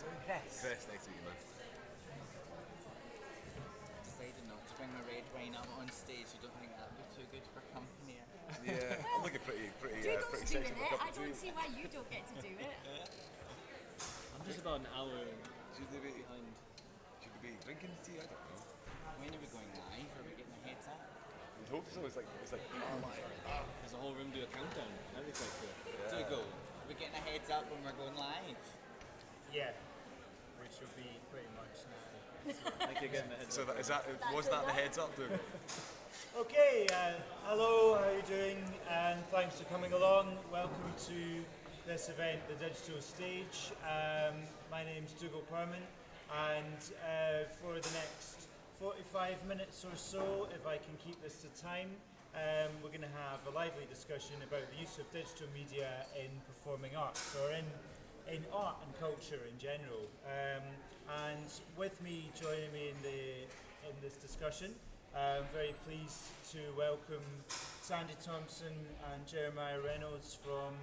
sorry? Chris. Chris, nice to meet you, man. Decided not to bring my red wine up on stage. You don't think that would be too good for company? Yeah, I'm looking pretty Dougal's pretty doing sexy for a it. cup I of don't tea. see why you don't get to do it. I'm just about an hour Should they be, behind. should they be drinking tea? I don't know. When are we going live? Are we getting our heads up? I hope so. It's like, oh my. Does the whole room do a countdown? That'd be quite cool. Dougal, are we getting our heads up when we're going live? Yeah, which will be pretty much now. I think you're getting the heads So up. was that the heads up, Dougal? Okay, hello, how are you doing? And thanks for coming along. Welcome to this event, the Digital Stage. My name's Dougal Perman, and for the next 45 minutes or so, if I can keep this to time, we're going to have a lively discussion about the use of digital media in performing arts, or in art and culture in general. And with me, joining me in this discussion, I'm very pleased to welcome Sandy Thomson and Jeremiah Reynolds from,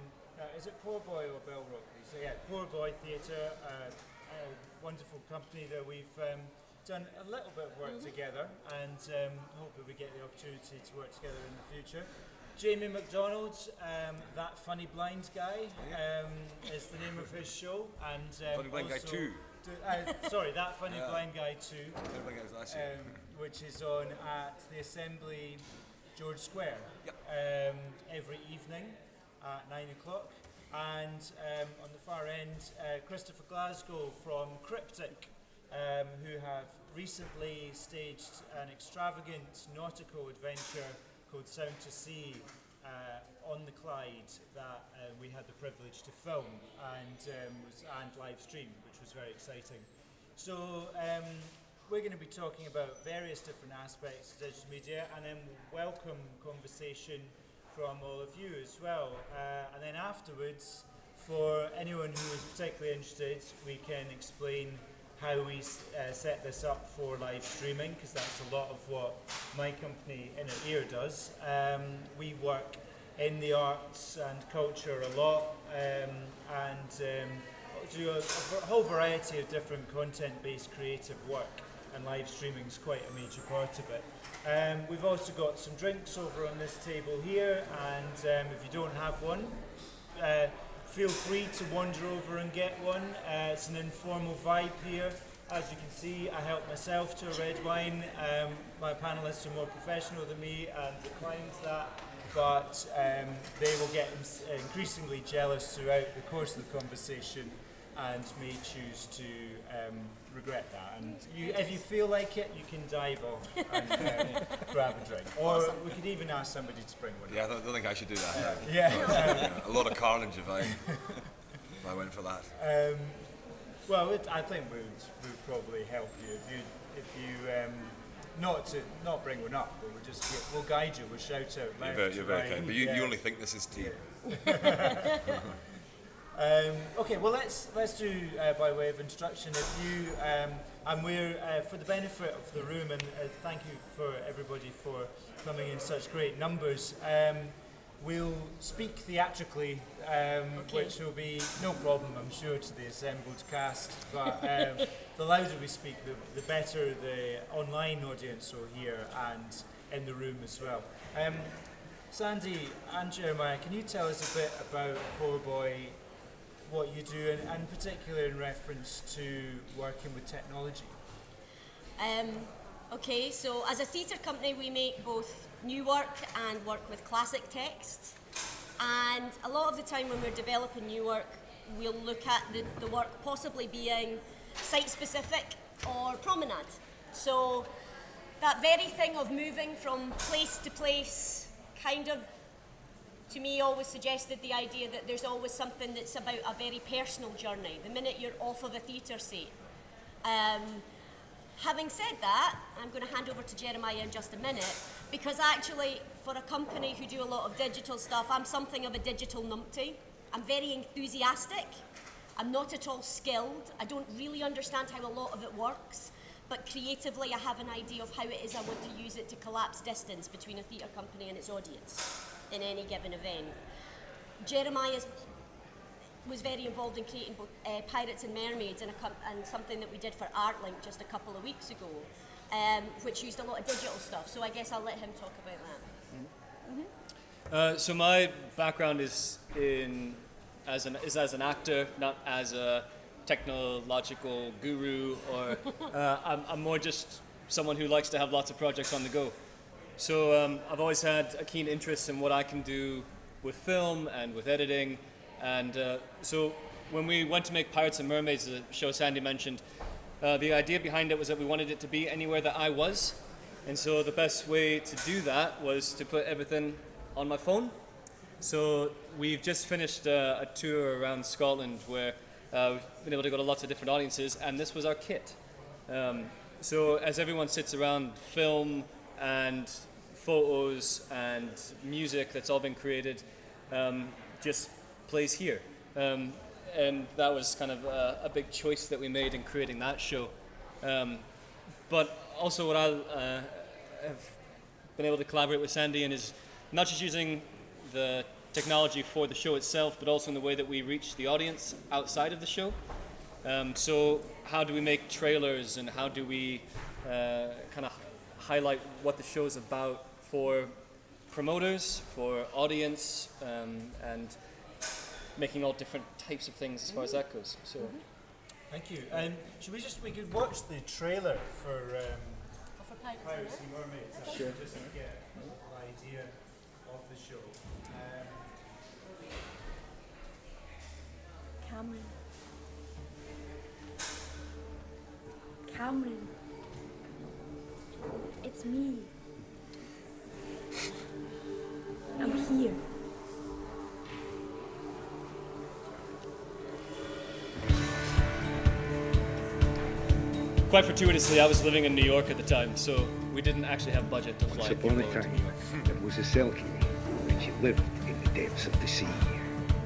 is it Poorboy or Belrock? So yeah, Poorboy Theatre, a wonderful company that we've done a little bit of work together, and hope that we get the opportunity to work together in the future. Jamie MacDonald, that funny blind guy, is the name of his show, and Funny Blind Guy also- 2. Sorry, that funny Yeah. blind guy 2, Funny Blind Guy was last year. which is on at the Assembly George Square every evening at 9 o'clock. And on the far end, Christopher Glasgow from Cryptic, who have recently staged an extravagant nautical adventure called Sound to Sea on the Clyde that we had the privilege to film and live stream, which was very exciting. So we're going to be talking about various different aspects of digital media, and then welcome conversation from all of you as well. And then afterwards, for anyone who is particularly interested, we can explain how we set this up for live streaming, because that's a lot of what my company Inner Ear does. We work in the arts and culture a lot, and do a whole variety of different content-based creative work, and live streaming is quite a major part of it. We've also got some drinks over on this table here, and if you don't have one, feel free to wander over and get one. It's an informal vibe here. As you can see, I helped myself to a red wine. My panellists are more professional than me and declined that, but they will get increasingly jealous throughout the course of the conversation and may choose to regret that. And if you feel like it, you can dive off and grab a drink. Or we could even ask somebody to bring one. Yeah, I don't think I should do that. Yeah. A lot of carnage if I went for that. Well, I think we would probably help you if you not bring one up, but we'll guide you. We'll shout out loud. You're very kind, but you only think this is tea. Okay, well let's do by way of introduction. If you and we're for the benefit of the room, and thank you for everybody for coming in such great numbers. We'll speak theatrically, which will be no problem, I'm sure, to the assembled cast. But the louder we speak, the better the online audience will hear, and in the room as well. Sandy and Jeremiah, can you tell us a bit about Poorboy, what you do, and particularly in reference to working with technology? Okay, so as a theatre company, we make both new work and work with classic text. And a lot of the time when we're developing new work, we'll look at the work possibly being site-specific or promenade. So that very thing of moving from place to place kind of, to me, always suggested the idea that there's always something that's about a very personal journey, the minute you're off of a theatre seat. Having said that, I'm going to hand over to Jeremiah in just a minute, because actually, for a company who do a lot of digital stuff, I'm something of a digital numpty. I'm very enthusiastic. I'm not at all skilled. I don't really understand how a lot of it works, but creatively I have an idea of how it is I want to use it to collapse distance between a theatre company and its audience in any given event. Jeremiah's was very involved in creating both Pirates and Mermaids and something that we did for ArtLink just a couple of weeks ago, which used a lot of digital stuff. So I guess I'll let him talk about that. So my background is as an actor, not as a technological guru, or I'm more just someone who likes to have lots of projects on the go. So I've always had a keen interest in what I can do with film and with editing. And so when we went to make Pirates and Mermaids, the show Sandy mentioned, the idea behind it was that we wanted it to be anywhere that I was. And so the best way to do that was to put everything on my phone. So we've just finished a tour around Scotland where we've been able to go to lots of different audiences, and this was our kit. So as everyone sits around, film and photos and music that's all been created just plays here. And that was kind of a big choice that we made in creating that show. But also what I have been able to collaborate with Sandy in is not just using the technology for the show itself, but also in the way that we reach the audience outside of the show. So how do we make trailers, and how do we kind of highlight what the show's about for promoters, for audience, and making all different types of things as far as that goes. So, Thank you. We could watch the trailer for Pirates and Mermaids. Sure. Just to get an idea of the show. Cameron, it's me. I'm here. quite fortuitously, I was living in New York at the time, so we didn't actually have budget to fly Once upon a people to time, New York. there was a Selkie, and she lived in the depths of the sea.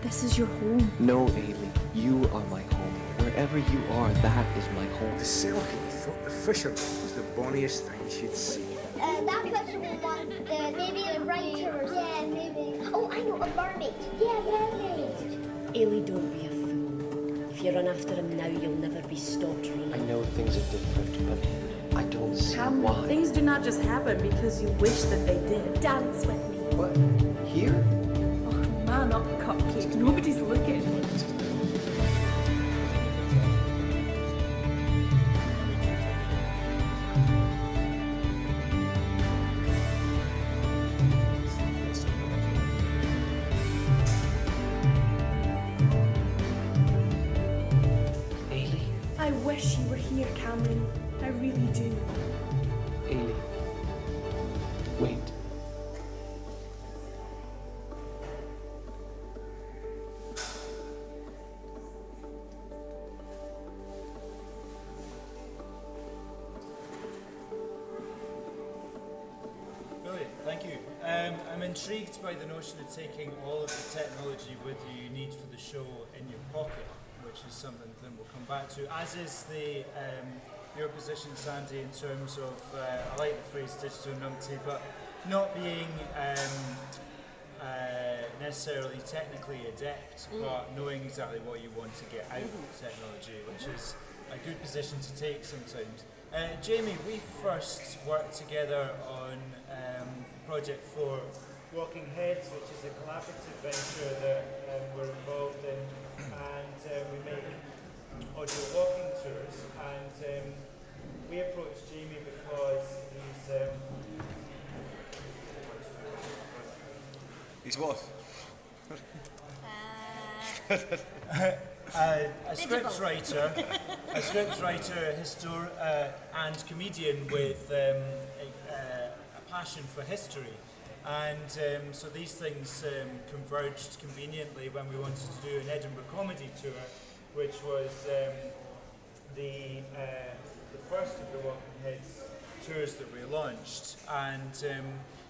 This is your home. No, Ailey, you are my home. Wherever you are, that is my home. The Selkie thought the fisherman was the bonniest thing she'd seen. That fisherman one, maybe a writer or something. Yeah, maybe. Oh, I know, a mermaid. Yeah, mermaid. Ailey, don't be a fool. If you run after him now, you'll never be stopped running. I know things are different, but I don't see why. Things do not just happen because you wish that they did. Dance with me. What? Here? Oh, man up, cupcake. Nobody's looking. I wish you were here, Cameron. I really do. Ailey. Wait. Brilliant, thank you. I'm intrigued by the notion of taking all of the technology with you need for the show in your pocket, which is something that we'll come back to, as is the your position, Sandy, in terms of, I like the phrase digital numpty, but not being necessarily technically adept, but knowing exactly what you want to get out of technology, which is a good position to take sometimes. Jamie, we first worked together on a project for Walking Heads, which is a collaborative venture that we're involved in, and we make audio walking tours, and we approached Jamie because He's what? a script writer, and comedian with a passion for history. And so these things converged conveniently when we wanted to do an Edinburgh comedy tour, which was the first of the Walking Heads tours that we launched. And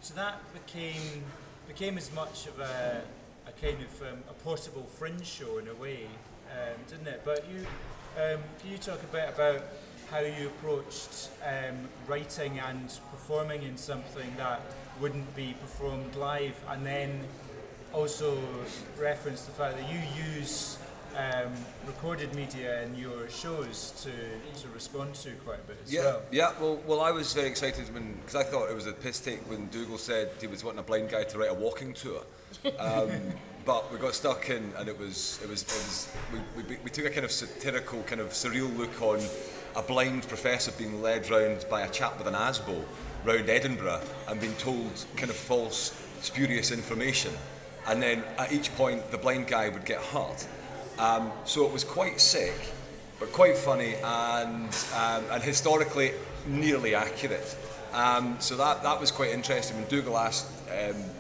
so that became as much of a kind of a portable fringe show in a way, didn't it? But you, can you talk a bit about how you approached writing and performing in something that wouldn't be performed live, and then also reference the fact that you use recorded media in your shows to respond to quite a bit as well. Yeah. Well, I was very excited because I thought it was a piss take when Dougal said he was wanting a blind guy to write a walking tour. But we got stuck in, and we took a kind of satirical, kind of surreal look on a blind professor being led round by a chap with an asbo round Edinburgh and being told kind of false, spurious information. And then at each point, the blind guy would get hurt. So it was quite sick, but quite funny and historically nearly accurate. So that was quite interesting. When Dougal asked,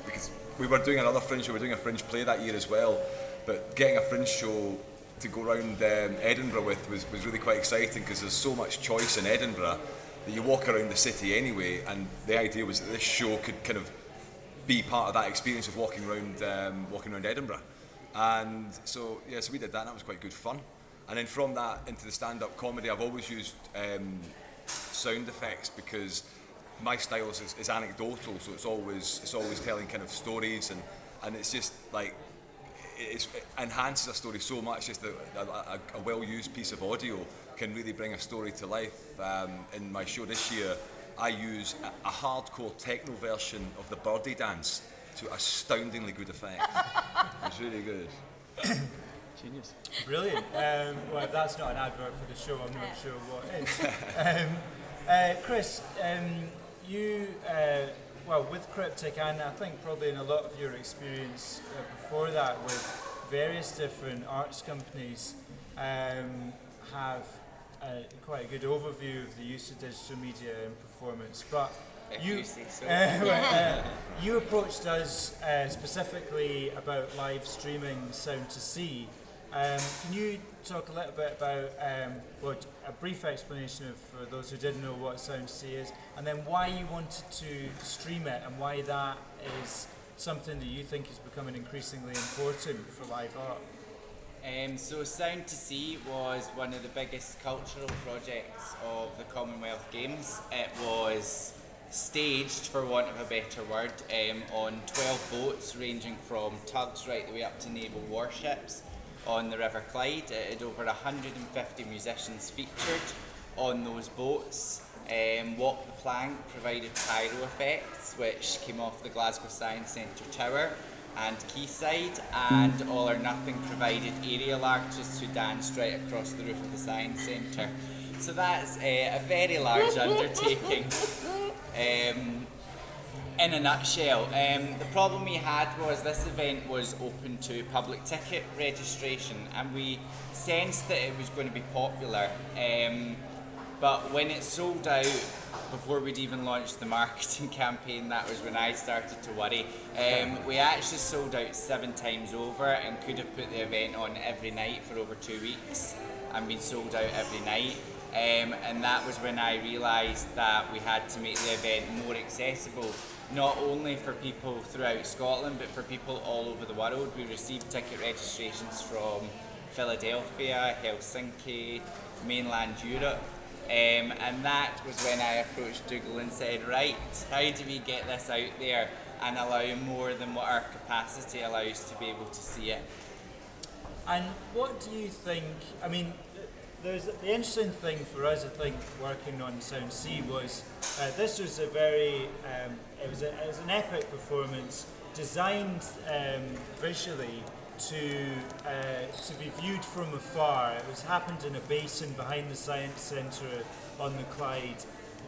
because we were doing another Fringe show, we were doing a Fringe play that year as well, but getting a Fringe show to go around Edinburgh with was really quite exciting because there's so much choice in Edinburgh that you walk around the city anyway, and the idea was that this show could kind of be part of that experience of walking around Edinburgh. And so we did that, and that was quite good fun. And then from that into the stand-up comedy, I've always used sound effects because my style is anecdotal, so it's always telling kind of stories, and it's just like it enhances a story so much. Just a well-used piece of audio can really bring a story to life. In my show this year, I use a hardcore techno version of the Birdie Dance to astoundingly good effect. It's really good. Genius. Brilliant. Well, if that's not an advert for the show, I'm not sure what is. Chris, you, with Cryptic, and I think probably in a lot of your experience before that with various different arts companies, have quite a good overview of the use of digital media in performance. But you approached us specifically about live streaming Sound to See. Can you talk a little bit about a brief explanation for those who didn't know what Sound to See is, and then why you wanted to stream it and why that is something that you think is becoming increasingly important for live art? So Sound to See was one of the biggest cultural projects of the Commonwealth Games. It was staged, for want of a better word, on 12 boats ranging from tugs right the way up to naval warships on the River Clyde. It had over 150 musicians featured on those boats. Walk the Plank provided pyro effects which came off the Glasgow Science Centre tower and quayside, and All or Nothing provided aerial artists who danced right across the roof of the Science Centre. So that's a very large undertaking. In a nutshell, the problem we had was this event was open to public ticket registration, and we sensed that it was going to be popular. But when it sold out, before we'd even launched the marketing campaign, that was when I started to worry. We actually sold out 7 times over and could have put the event on every night for over 2 weeks and been sold out every night. And that was when I realised that we had to make the event more accessible, not only for people throughout Scotland, but for people all over the world. We received ticket registrations from Philadelphia, Helsinki, mainland Europe. And that was when I approached Dougal and said, right, how do we get this out there and allow more than what our capacity allows to be able to see it? And what do you think, I mean, the interesting thing for us, I think, working on Sound C was this was a very, it was an epic performance designed visually to be viewed from afar. It was happened in a basin behind the Science Centre on the Clyde. If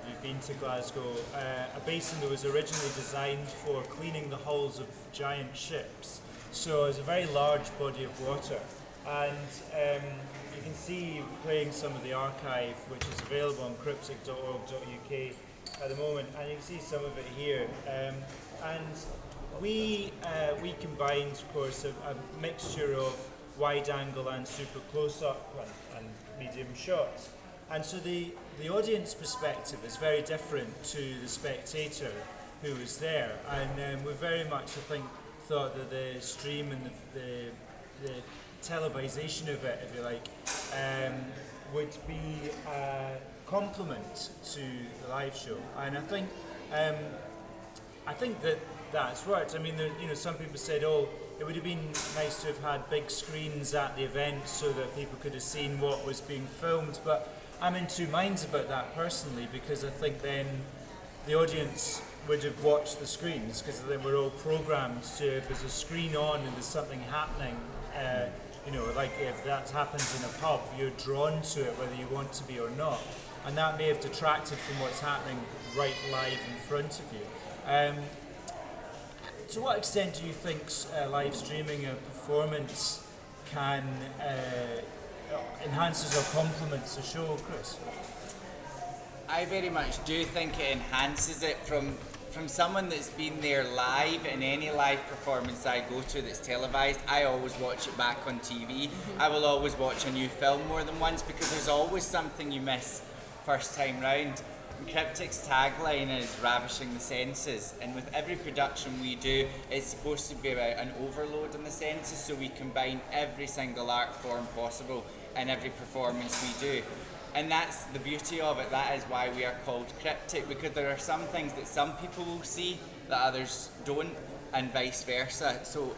you've been to Glasgow, a basin that was originally designed for cleaning the hulls of giant ships. So it's a very large body of water, and you can see playing some of the archive, which is available on cryptic.org.uk at the moment, and you can see some of it here. And we combined, of course, a mixture of wide angle and super close-up and medium shots. And so the audience perspective is very different to the spectator who was there. And we very much, I think, thought that the stream and the televisation of it, if you like, would be a complement to the live show. And I think that that's worked. I mean, some people said, oh, it would have been nice to have had big screens at the event so that people could have seen what was being filmed, but I'm in two minds about that personally, because I think then the audience would have watched the screens because they were all programmed to, if there's a screen on and there's something happening, you know, like if that happens in a pub, you're drawn to it whether you want to be or not, and that may have detracted from what's happening right live in front of you. To what extent do you think live streaming a performance can enhances or complements a show, Chris? I very much do think it enhances it from someone that's been there live in any live performance I go to that's televised. I always watch it back on TV. I will always watch a new film more than once because there's always something you miss first time round. Cryptic's tagline is ravishing the senses, and with every production we do, it's supposed to be about an overload on the senses, so we combine every single art form possible in every performance we do. And that's the beauty of it. That is why we are called Cryptic, because there are some things that some people will see that others don't, and vice versa. So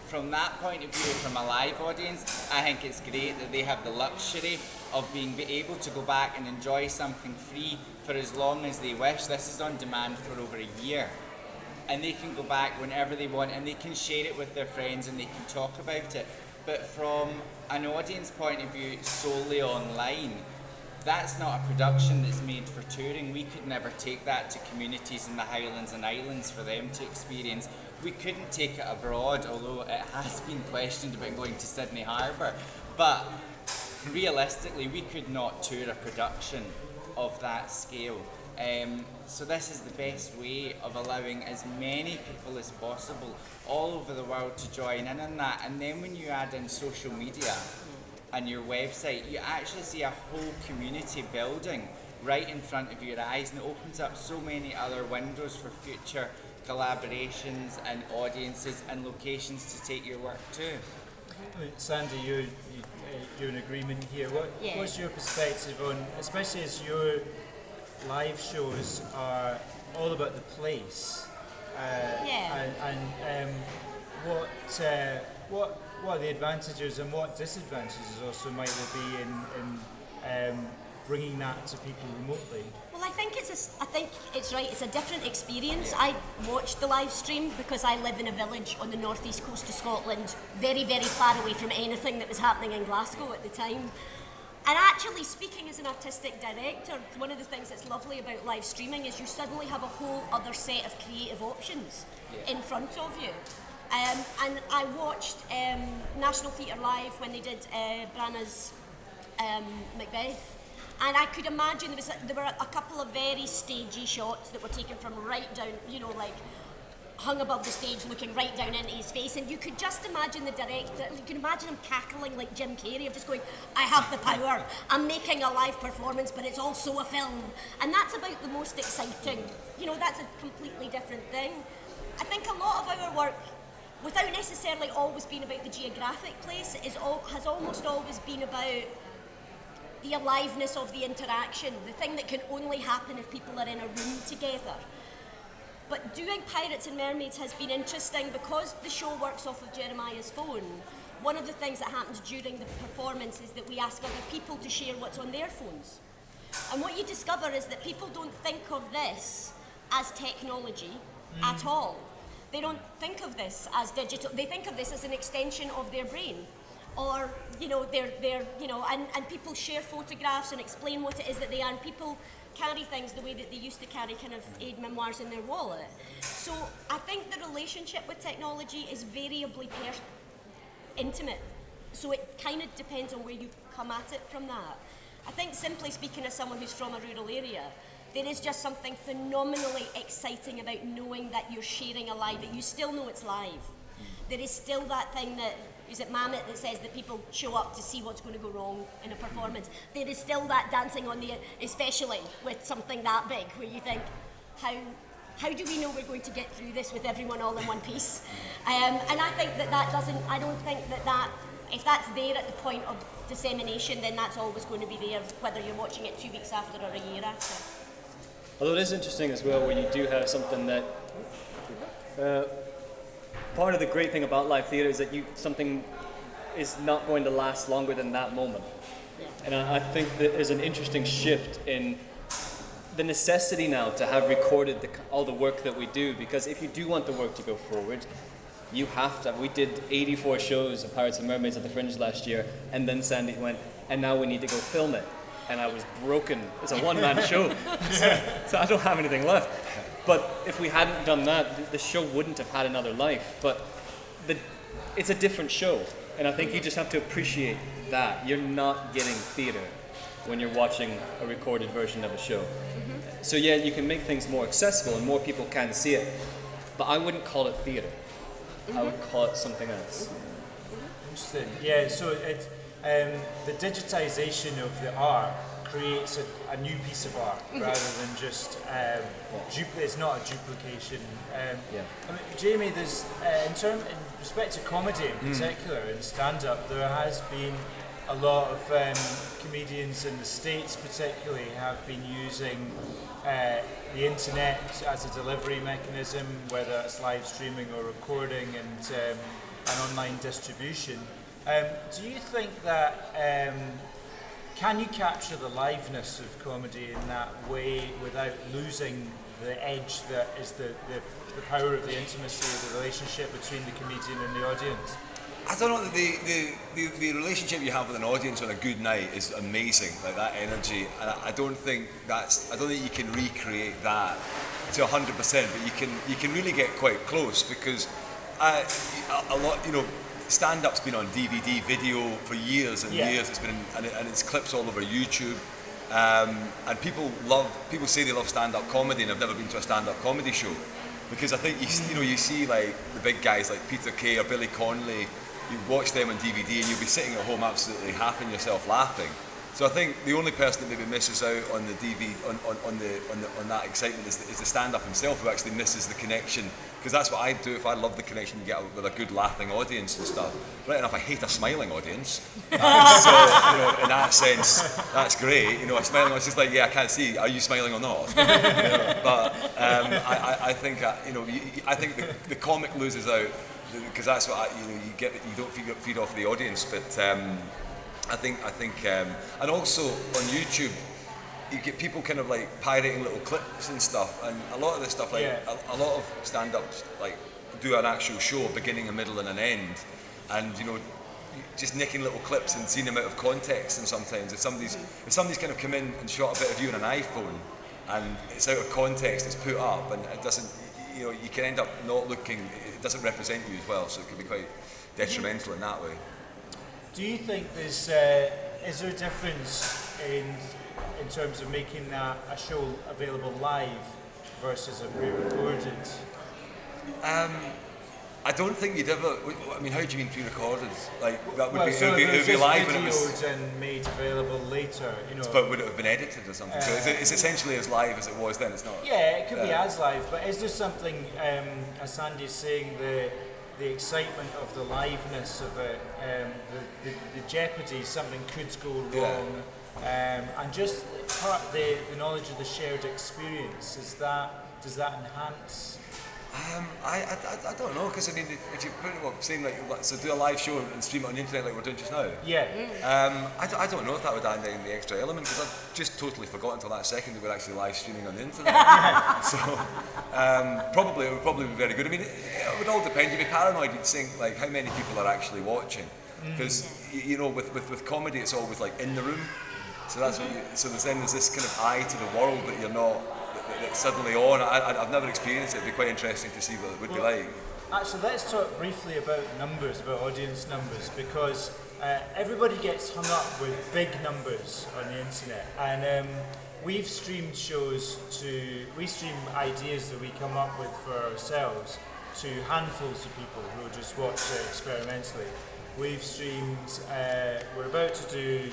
from that point of view, from a live audience, I think it's great that they have the luxury of being able to go back and enjoy something free for as long as they wish. This is on demand for over a year. And they can go back whenever they want, and they can share it with their friends and they can talk about it. But from an audience point of view, solely online, that's not a production that's made for touring. We could never take that to communities in the Highlands and Islands for them to experience. We couldn't take it abroad, although it has been questioned about going to Sydney Harbour. But realistically, we could not tour a production of that scale. So this is the best way of allowing as many people as possible all over the world to join in on that. And then when you add in social media and your website, you actually see a whole community building right in front of your eyes, and it opens up so many other windows for future collaborations and audiences and locations to take your work to. Sandy, you're in agreement here. What's your perspective on, especially as your live shows are all about the place, and what are the advantages and what disadvantages also might there be in bringing that to people remotely? Well, I think it's right. It's a different experience. I watched the live stream because I live in a village on the northeast coast of Scotland, very, very far away from anything that was happening in Glasgow at the time. And actually, speaking as an artistic director, one of the things that's lovely about live streaming is you suddenly have a whole other set of creative options in front of you. And I watched National Theatre Live when they did Branagh's Macbeth. And I could imagine there were a couple of very stagey shots that were taken from right down, like hung above the stage, looking right down into his face. And you could just imagine the director, you can imagine him cackling like Jim Carrey, of just going, I have the power, I'm making a live performance, but it's also a film. And that's about the most exciting. That's a completely different thing. I think a lot of our work, without necessarily always being about the geographic place, has almost always been about the aliveness of the interaction, the thing that can only happen if people are in a room together. But doing Pirates and Mermaids has been interesting because the show works off of Jeremiah's phone. One of the things that happens during the performance is that we ask other people to share what's on their phones. And what you discover is that people don't think of this as technology at all. They don't think of this as digital. They think of this as an extension of their brain. Or, and people share photographs and explain what it is that they are, and people carry things the way that they used to carry kind of aid memoirs in their wallet. So I think the relationship with technology is variably intimate. So it kind of depends on where you come at it from that. I think simply speaking, as someone who's from a rural area, there is just something phenomenally exciting about knowing that you're sharing a live, that you still know it's live. There is still that thing that, is it Mammoth that says that people show up to see what's going to go wrong in a performance. There is still that dancing on the, especially with something that big, where you think, how do we know we're going to get through this with everyone all in one piece? And I think I don't think that if that's there at the point of dissemination, then that's always going to be there, whether you're watching it 2 weeks after or a year after. Although it is interesting as well when you do have something that part of the great thing about live theatre is that something is not going to last longer than that moment. And I think that there's an interesting shift in the necessity now to have recorded all the work that we do, because if you do want the work to go forward, you have to. We did 84 shows of Pirates and Mermaids at the Fringe last year, and then Sandy went, and now we need to go film it. And I was broken. It's a one-man show, so I don't have anything left. But if we hadn't done that, the show wouldn't have had another life. But it's a different show, and I think you just have to appreciate that. You're not getting theatre when you're watching a recorded version of a show. So yeah, you can make things more accessible and more people can see it, but I wouldn't call it theatre. I would call it something else. Interesting. Yeah, so the digitization of the art creates a new piece of art rather than just it's not a duplication. I mean, Jamie, there's in respect to comedy in particular and stand-up, there has been a lot of comedians in the States particularly have been using the internet as a delivery mechanism, whether it's live streaming or recording and online distribution. Do you think that can you capture the liveness of comedy in that way without losing the edge that is the power of the intimacy of the relationship between the comedian and the audience? I don't know, the relationship you have with an audience on a good night is amazing, like that energy, and I don't think you can recreate that to 100%, but you can really get quite close, because a lot, stand-up's been on DVD, video for years and years. It's been and it's clips all over YouTube, and people say they love stand-up comedy, and have never been to a stand-up comedy show, because I think you see like the big guys like Peter Kay or Billy Connolly. You watch them on DVD and you'll be sitting at home absolutely halving yourself laughing. So I think the only person that maybe misses out on the DVD on that excitement is the stand-up himself, who actually misses the connection, because that's what I do. If I love the connection you get with a good laughing audience and stuff. Right enough, I hate a smiling audience. So in that sense, that's great. A smiling audience is like, yeah, I can't see. Are you smiling or not? But I think I think the comic loses out, because that's what you get. You don't feed off the audience, but I think, and also on YouTube, you get people kind of like pirating little clips and stuff, and a lot of this stuff, like a lot of stand-ups, like do an actual show, beginning, a middle, and an end, and just nicking little clips and seeing them out of context. And sometimes if somebody's kind of come in and shot a bit of you on an iPhone, and it's out of context, it's put up, and it doesn't. You can end up not looking. It doesn't represent you as well, so it can be quite detrimental in that way. Do you think is there a difference in terms of making a show available live versus a pre-recorded? I don't think you'd ever. I mean, how do you mean pre-recorded? Like that would so it would be live when it was videoed and made available later. But would it have been edited or something? So it's essentially as live as it was then. It's not. Yeah, it could be as live. But is there something, as Sandy's saying, the excitement of the liveness of it, the jeopardy, something could go wrong, and just the knowledge of the shared experience, does that enhance? I don't know, because I mean, if you put saying so do a live show and stream it on the internet like we're doing just now. Yeah. I don't know if that would add in the extra element, because I've just totally forgotten until that second that we're actually live streaming on the internet. So probably it would probably be very good. I mean, it would all depend. You'd be paranoid. You'd think like how many people are actually watching, because with comedy it's always like in the room. So that's what there's this kind of eye to the world that you're not. That's suddenly on. I've never experienced it. It'd be quite interesting to see what it would be like. Actually, let's talk briefly about numbers, about audience numbers, because everybody gets hung up with big numbers on the internet, and we've streamed we stream ideas that we come up with for ourselves to handfuls of people who will just watch it experimentally. We've streamed, we're about to do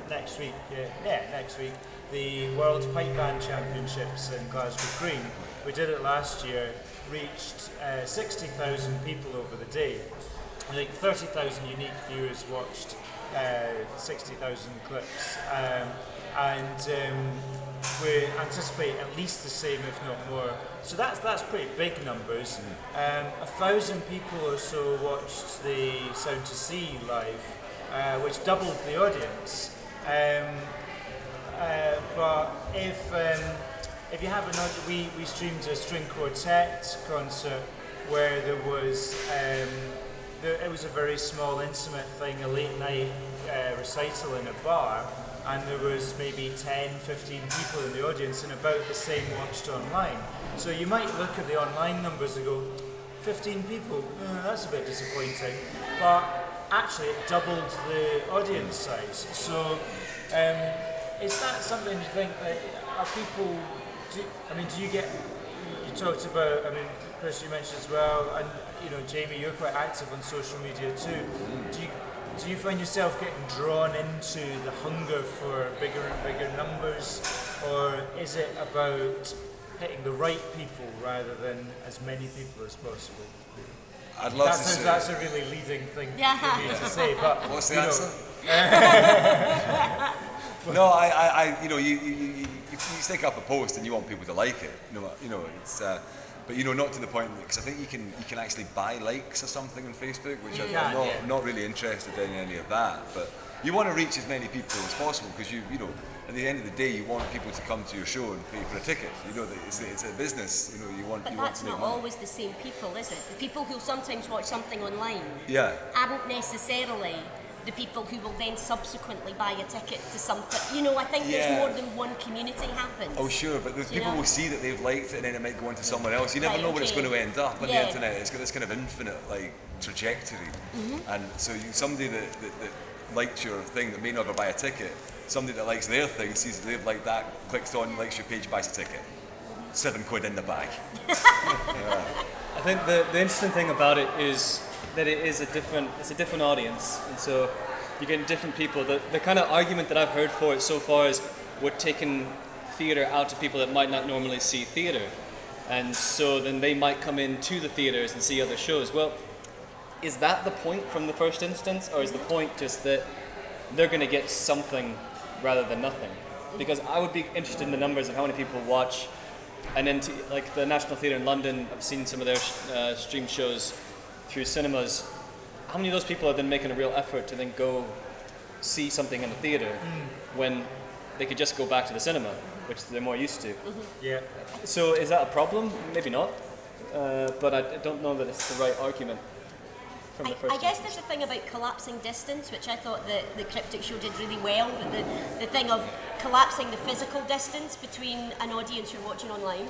next week, the World Pipe Band Championships in Glasgow Green. We did it last year, reached 60,000 people over the day. I think 30,000 unique viewers watched 60,000 clips, and we anticipate at least the same, if not more. So that's pretty big numbers. 1,000 people or so watched the Sound to See live, which doubled the audience. But if you have we streamed a string quartet concert where there was it was a very small, intimate thing, a late night recital in a bar, and there was maybe 10, 15 people in the audience, and about the same watched online. So you might look at the online numbers and go, 15 people, that's a bit disappointing. But actually it doubled the audience size. So is that something you think that are people, do you get, you talked about, Chris, you mentioned as well, and Jamie, you're quite active on social media too. Do you find yourself getting drawn into the hunger for bigger and bigger numbers, or is it about hitting the right people rather than as many people as possible? I'd love to say that's a really leading thing for me to say, but what's the answer? No, you stick up a post and you want people to like it. It's. But not to the point, because I think you can actually buy likes or something on Facebook, which I'm not really interested in any of that. But you want to reach as many people as possible, because at the end of the day, you want people to come to your show and pay for a ticket. It's a business. You want. But that's not always the same people, is it? The people who sometimes watch something online aren't necessarily the people who will then subsequently buy a ticket to something. I think there's more than one community happens. Oh, sure, but those people will see that they've liked it and then it might go on to someone else. You never know where it's going to end up on the internet. It's got this kind of infinite trajectory. And so somebody that liked your thing that may never buy a ticket, somebody that likes their thing, sees that they've liked that, clicks on, likes your page, buys a ticket. £7 in the bag. I think the interesting thing about it is that it's a different audience, and so you're getting different people. The kind of argument that I've heard for it so far is we're taking theatre out to people that might not normally see theatre, and so then they might come into the theatres and see other shows. Well, is that the point from the first instance, or is the point just that they're going to get something rather than nothing? Because I would be interested in the numbers of how many people watch, and then like the National Theatre in London, I've seen some of their stream shows through cinemas. How many of those people are then making a real effort to then go see something in the theatre when they could just go back to the cinema, which they're more used to? Yeah. So is that a problem? Maybe not, but I don't know that it's the right argument. I guess there's a thing about collapsing distance, which I thought the Cryptic show did really well. The thing of collapsing the physical distance between an audience you're watching online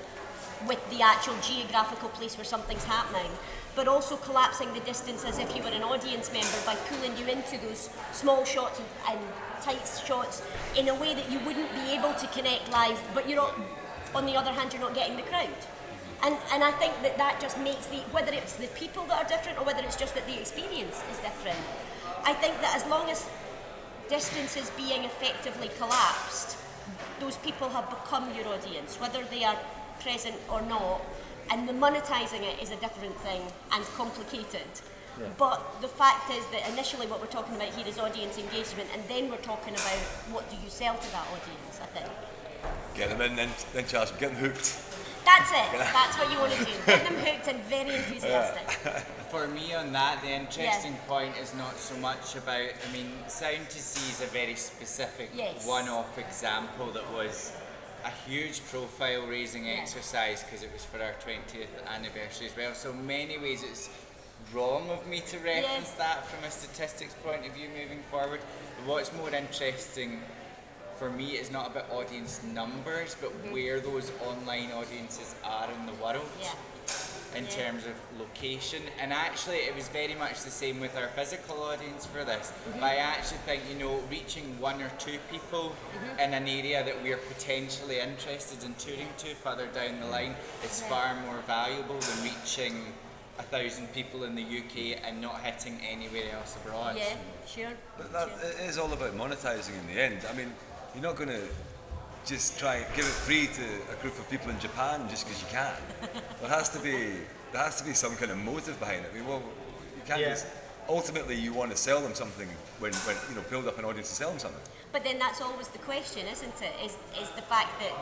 with the actual geographical place where something's happening, but also collapsing the distance as if you were an audience member by pulling you into those small shots and tight shots in a way that you wouldn't be able to connect live, but you're not, on the other hand, you're not getting the crowd. And I think that just makes whether it's the people that are different or whether it's just that the experience is different, I think that as long as distance is being effectively collapsed, those people have become your audience, whether they are present or not, and the monetising it is a different thing and complicated. Yeah. But the fact is that initially what we're talking about here is audience engagement, and then we're talking about what do you sell to that audience, I think. Get them in, then charge them, get them hooked. That's it. That's what you want to do. Get them hooked and very enthusiastic. For me on that, the interesting point is not so much about, Sound to See is a very specific one-off example that was a huge profile raising exercise because it was for our 20th anniversary as well. So in many ways it's wrong of me to reference that from a statistics point of view moving forward. But what's more interesting for me is not about audience numbers, but where those online audiences are in the world in terms of location. And actually it was very much the same with our physical audience for this. But I actually think, reaching one or two people in an area that we're potentially interested in touring to further down the line is far more valuable than reaching 1,000 people in the UK and not hitting anywhere else abroad. Yeah, sure. But it is all about monetising in the end. You're not going to just try and give it free to a group of people in Japan just because you can. There has to be some kind of motive behind it. You can't just ultimately you want to sell them something when you know, build up an audience to sell them something. But then that's always the question, isn't it? Is the fact that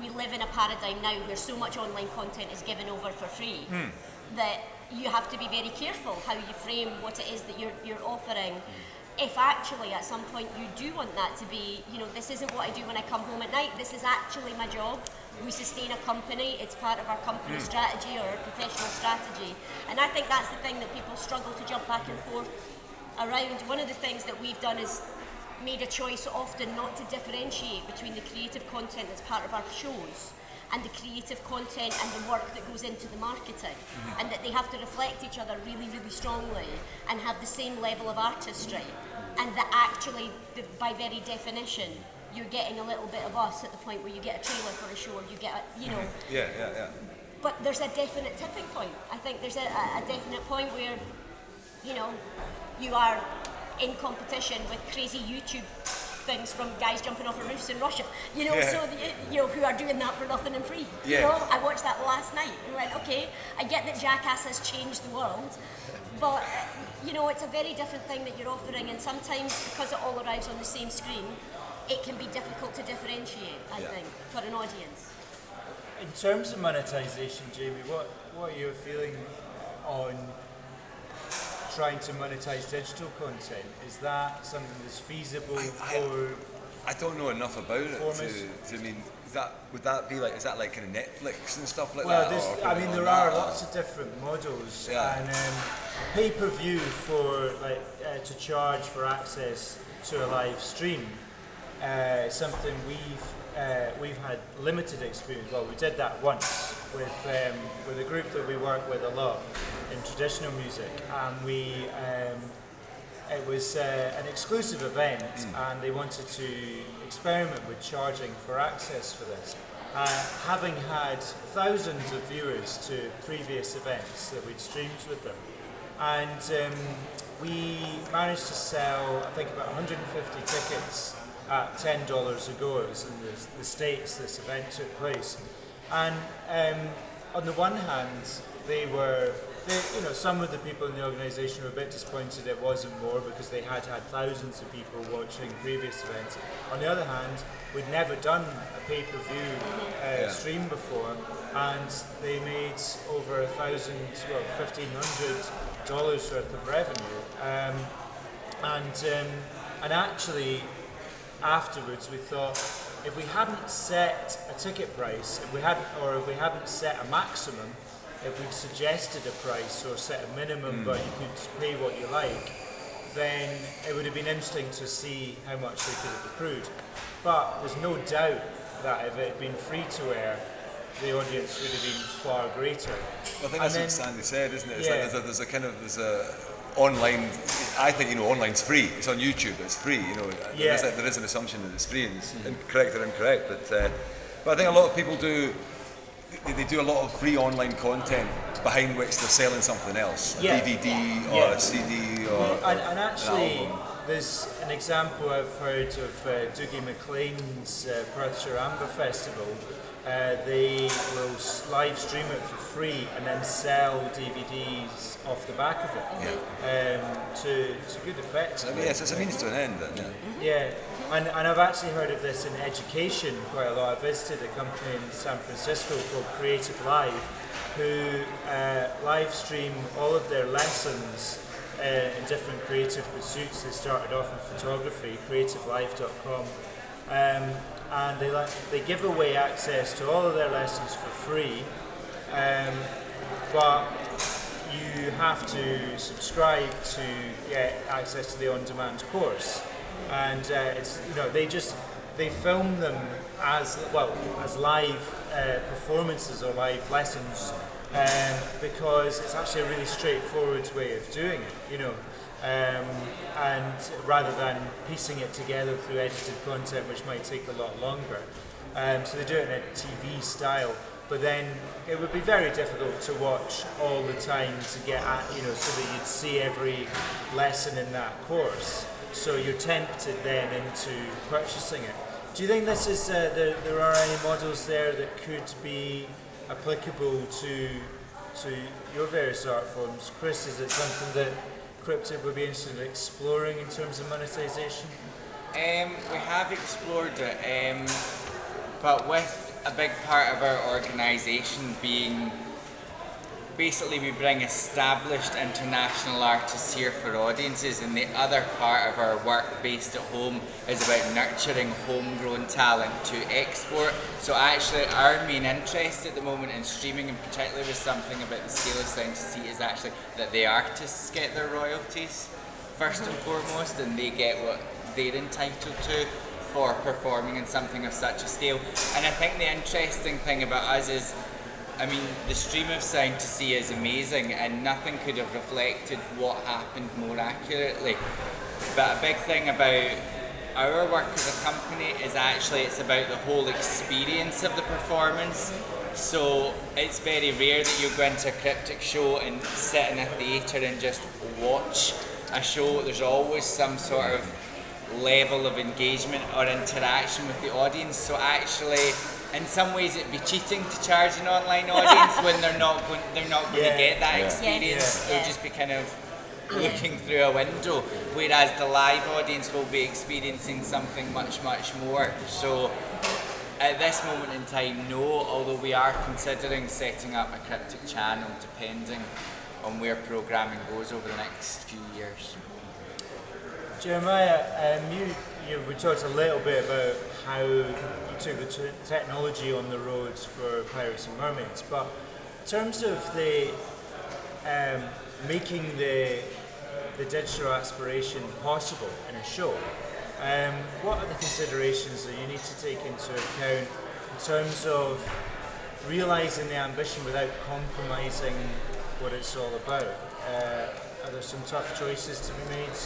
we live in a paradigm now where so much online content is given over for free that you have to be very careful how you frame what it is that you're offering. If actually at some point you do want that to be, you know, this isn't what I do when I come home at night, this is actually my job. We sustain a company, it's part of our company strategy or our professional strategy. And I think that's the thing that people struggle to jump back and forth around. One of the things that we've done is made a choice often not to differentiate between the creative content that's part of our shows and the creative content and the work that goes into the marketing, and that they have to reflect each other really, really strongly and have the same level of artistry, and that actually, by very definition, you're getting a little bit of us at the point where you get a trailer for a show, or you get a, you know. Yeah. But there's a definite tipping point. I think there's a definite point where, you know, you are in competition with crazy YouTube things from guys jumping off of roofs in Russia, you know, so you know, who are doing that for nothing and free. You know, I watched that last night and went, okay, I get that Jackass has changed the world, but you know, it's a very different thing that you're offering, and sometimes because it all arrives on the same screen, it can be difficult to differentiate, I think, for an audience. In terms of monetization, Jamie, what are your feeling on trying to monetize digital content? Is that something that's feasible for? I don't know enough about it to mean, would that be like, is that like kind of Netflix and stuff like that? Well, I mean, there are lots of different models, and pay-per-view for like to charge for access to a live stream. Something we've had limited experience. Well, we did that once with a group that we work with a lot in traditional music, and it was an exclusive event, and they wanted to experiment with charging for access for this. Having had thousands of viewers to previous events that we'd streamed with them, and we managed to sell, I think, about 150 tickets at $10 a go. It was in the States this event took place. And on the one hand, you know, some of the people in the organisation were a bit disappointed it wasn't more, because they had thousands of people watching previous events. On the other hand, we'd never done a pay-per-view stream before, and they made over $1,500 worth of revenue. And actually, afterwards, we thought, if we hadn't set a ticket price, if we hadn't set a maximum, if we'd suggested a price or set a minimum, but you could pay what you like, then it would have been interesting to see how much they could have accrued. But there's no doubt that if it had been free to air, the audience would have been far greater. Well, I think that's what Sandy said, isn't it? It's like there's a online. I think, you know, online's free. It's on YouTube. It's free. You know, there is an assumption that it's free, and it's correct or incorrect. But I think a lot of people do. They do a lot of free online content behind which they're selling something else, a DVD or a CD or and actually, there's an example I've heard of Dougie McLean's Perthshire Amber Festival. They will live stream it for free and then sell DVDs off the back of it to good effect. I mean, yes, it's a means to an end then. Yeah, and I've actually heard of this in education quite a lot. I visited a company in San Francisco called Creative Live, who live stream all of their lessons in different creative pursuits. They started off in photography, creativelive.com. And they give away access to all of their lessons for free, but you have to subscribe to get access to the on-demand course. And it's, you know, they film them as live performances or live lessons, because it's actually a really straightforward way of doing it, you know. And rather than piecing it together through edited content, which might take a lot longer. So they do it in a TV style, but then it would be very difficult to watch all the time to get at, you know, so that you'd see every lesson in that course. So you're tempted then into purchasing it. Do you think this is, there are any models there that could be applicable to your various art forms? Chris, is it something that Cryptic would be interested in exploring in terms of monetization? We have explored it, but with a big part of our organisation being basically we bring established international artists here for audiences, and the other part of our work based at home is about nurturing homegrown talent to export. So actually our main interest at the moment in streaming in particular was something about the scale of Sound to See is actually that the artists get their royalties first and foremost, and they get what they're entitled to for performing in something of such a scale. And I think the interesting thing about us is, I mean, the stream of Sound to See is amazing and nothing could have reflected what happened more accurately. But a big thing about our work as a company is actually it's about the whole experience of the performance. So it's very rare that you go into a Cryptic show and sit in a theatre and just watch a show. There's always some sort of level of engagement or interaction with the audience. So actually, in some ways, it'd be cheating to charge an online audience when they're not going to get that experience. They'll just be kind of looking through a window, whereas the live audience will be experiencing something much, much more. So at this moment in time, no, although we are considering setting up a Cryptic channel depending on where programming goes over the next few years. Jeremiah, we talked a little bit about how you took the technology on the road for Pirates and Mermaids, but in terms of the making the digital aspiration possible in a show, what are the considerations that you need to take into account in terms of realising the ambition without compromising what it's all about? Are there some tough choices to be made?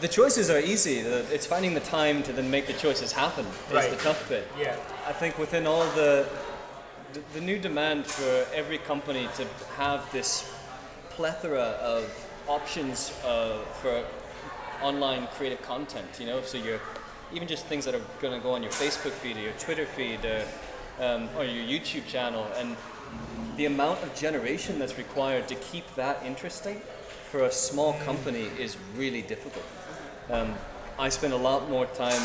The choices are easy. It's finding the time to then make the choices happen is the tough bit. Yeah. I think within all the new demand for every company to have this plethora of options for online creative content, so you're even just things that are going to go on your Facebook feed or your Twitter feed or your YouTube channel, and the amount of generation that's required to keep that interesting for a small company is really difficult. I spend a lot more time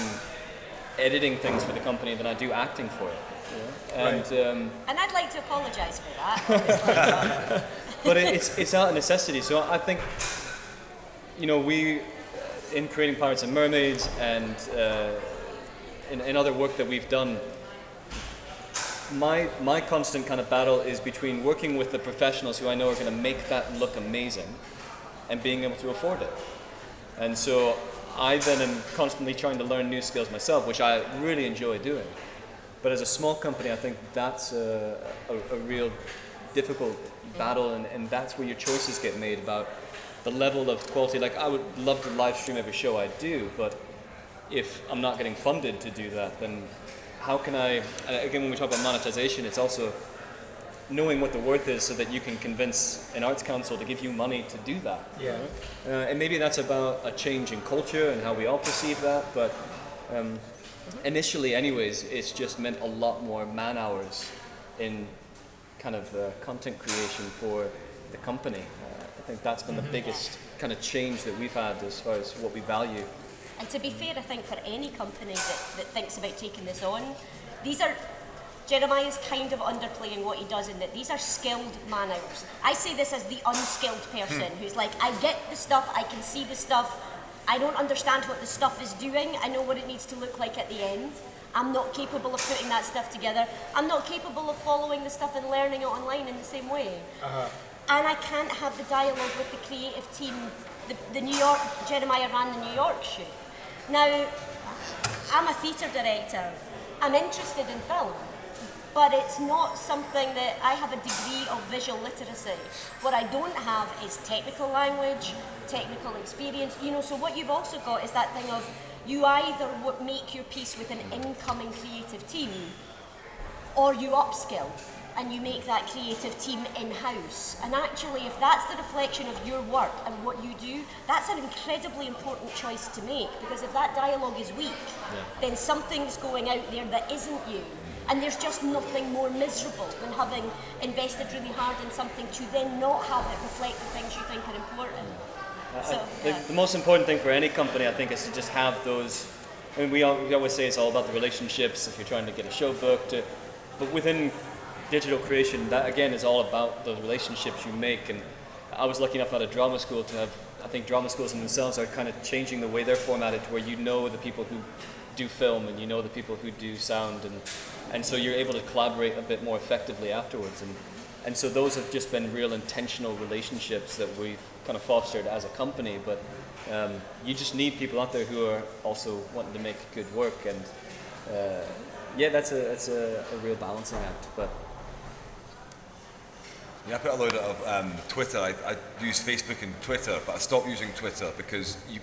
editing things for the company than I do acting for it. And I'd like to apologise for that. But it's out of necessity. So I think, we, in creating Pirates and Mermaids and in other work that we've done, my constant kind of battle is between working with the professionals who I know are going to make that look amazing and being able to afford it. And so I then am constantly trying to learn new skills myself, which I really enjoy doing. But as a small company, I think that's a real difficult battle, and that's where your choices get made about the level of quality. Like, I would love to live stream every show I do, but if I'm not getting funded to do that, then how can I, again, when we talk about monetization, it's also knowing what the worth is so that you can convince an arts council to give you money to do that. Yeah. And maybe that's about a change in culture and how we all perceive that, but initially anyways, it's just meant a lot more man hours in kind of content creation for the company. I think that's been the biggest kind of change that we've had as far as what we value. And to be fair, I think for any company that thinks about taking this on, Jeremiah's kind of underplaying what he does in that these are skilled man hours. I say this as the unskilled person who's like, I get the stuff, I can see the stuff, I don't understand what the stuff is doing, I know what it needs to look like at the end. I'm not capable of putting that stuff together. I'm not capable of following the stuff and learning it online in the same way. And I can't have the dialogue with the creative team. The New York, Jeremiah ran the New York shoot. Now, I'm a theatre director. I'm interested in film, but it's not something that I have a degree of visual literacy. What I don't have is technical language, technical experience. So what you've also got is that thing of you either make your piece with an incoming creative team, or you upskill and you make that creative team in-house. And actually, if that's the reflection of your work and what you do, that's an incredibly important choice to make, because if that dialogue is weak, then something's going out there that isn't you. And there's just nothing more miserable than having invested really hard in something to then not have it reflect the things you think are important. The most important thing for any company, I think, is to just have those. I mean, we always say it's all about the relationships. If you're trying to get a show booked, but within digital creation, that again is all about those relationships you make. And I was lucky enough at a drama school to have. I think drama schools in themselves are kind of changing the way they're formatted, to where you know the people who do film and you know the people who do sound, and so you're able to collaborate a bit more effectively afterwards. And so those have just been real intentional relationships that we've kind of fostered as a company. But you just need people out there who are also wanting to make good work, and that's a real balancing act. But yeah, I put a load of Twitter. I use Facebook and Twitter, but I stopped using Twitter because you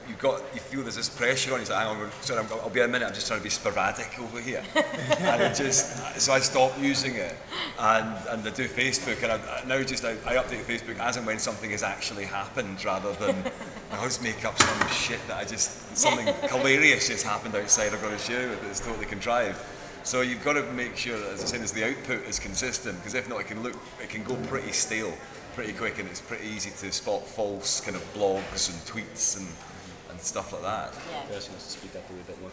feel there's this pressure on you. Like, hang on, sorry, I'll be a minute. I'm just trying to be sporadic over here, and so I stopped using it, and I do Facebook, and I update Facebook as and when something has actually happened, rather than I always make up some shit that something hilarious just happened outside. I've got to share with it. It's totally contrived. So you've got to make sure that, as I said, the output is consistent, because if not, it can go pretty stale pretty quick, and it's pretty easy to spot false kind of blogs and tweets and stuff like that. Yeah. Person has to speak up a wee bit more.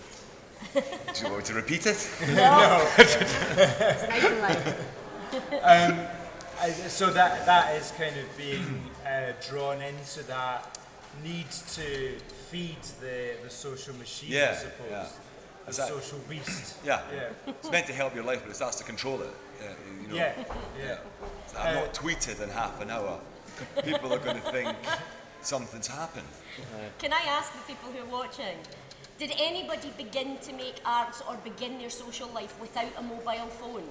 Do you want me to repeat it? No. It's nice and light. So that is kind of being drawn into that need to feed the social machine, I suppose. Yeah. The social beast. Yeah. It's meant to help your life, but it starts to control it. Yeah. So I've not tweeted in half an hour. People are going to think something's happened. Can I ask the people who are watching, did anybody begin to make arts or begin their social life without a mobile phone?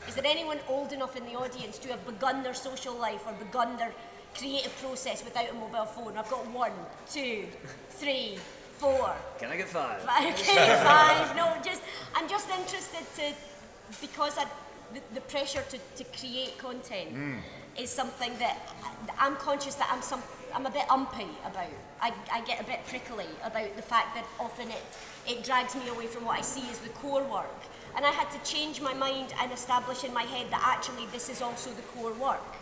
Is there anyone old enough in the audience to have begun their social life or begun their creative process without a mobile phone? I've got 1, 2, 3, 4. Can I get 5? Okay, 5. No, I'm just interested because the pressure to create content is something that I'm conscious that I'm a bit umpy about. I get a bit prickly about the fact that often it drags me away from what I see as the core work. And I had to change my mind and establish in my head that actually this is also the core work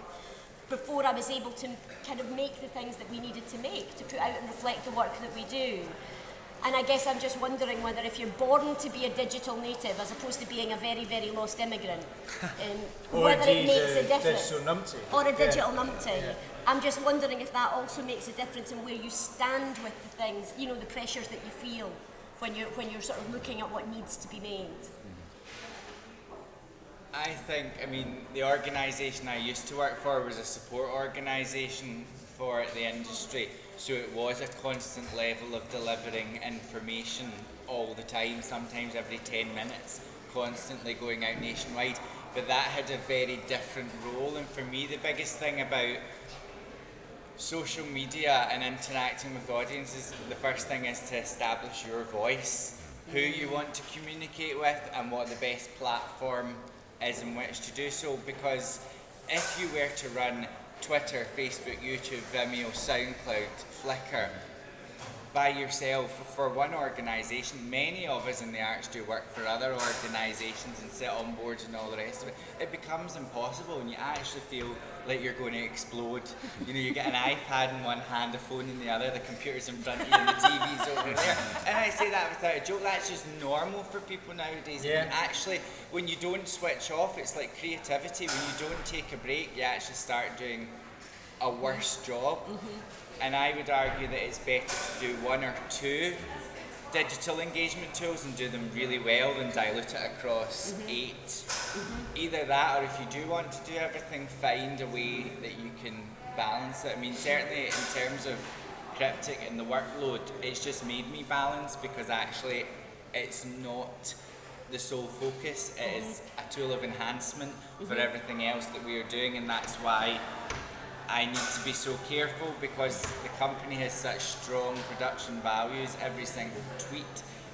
before I was able to kind of make the things that we needed to make, to put out and reflect the work that we do. And I guess I'm just wondering whether if you're born to be a digital native as opposed to being a very, very lost immigrant, whether it makes a difference. Or a digital numpty. Yeah. I'm just wondering if that also makes a difference in where you stand with the things, the pressures that you feel when you're sort of looking at what needs to be made. I think, the organisation I used to work for was a support organisation for the industry, so it was a constant level of delivering information all the time, sometimes every 10 minutes, constantly going out nationwide, but that had a very different role. And for me, the biggest thing about social media and interacting with audiences, the first thing is to establish your voice, who you want to communicate with, and what the best platform is in which to do so. Because if you were to run Twitter, Facebook, YouTube, Vimeo, SoundCloud, Flickr by yourself for one organisation, many of us in the arts do work for other organisations and sit on boards and all the rest of it, it becomes impossible and you actually feel like you're going to explode. You get an iPad in one hand, a phone in the other, the computer's in front of you and the TV's over there. And I say that without a joke, that's just normal for people nowadays. Yeah. And actually, when you don't switch off, it's like creativity. When you don't take a break, you actually start doing a worse job. And I would argue that it's better to do 1 or 2 digital engagement tools and do them really well than dilute it across 8. Either that, or if you do want to do everything, find a way that you can balance it. Certainly in terms of Cryptic and the workload, it's just made me balance, because actually it's not the sole focus. It is a tool of enhancement for everything else that we are doing, and that's why I need to be so careful, because the company has such strong production values. Every single tweet,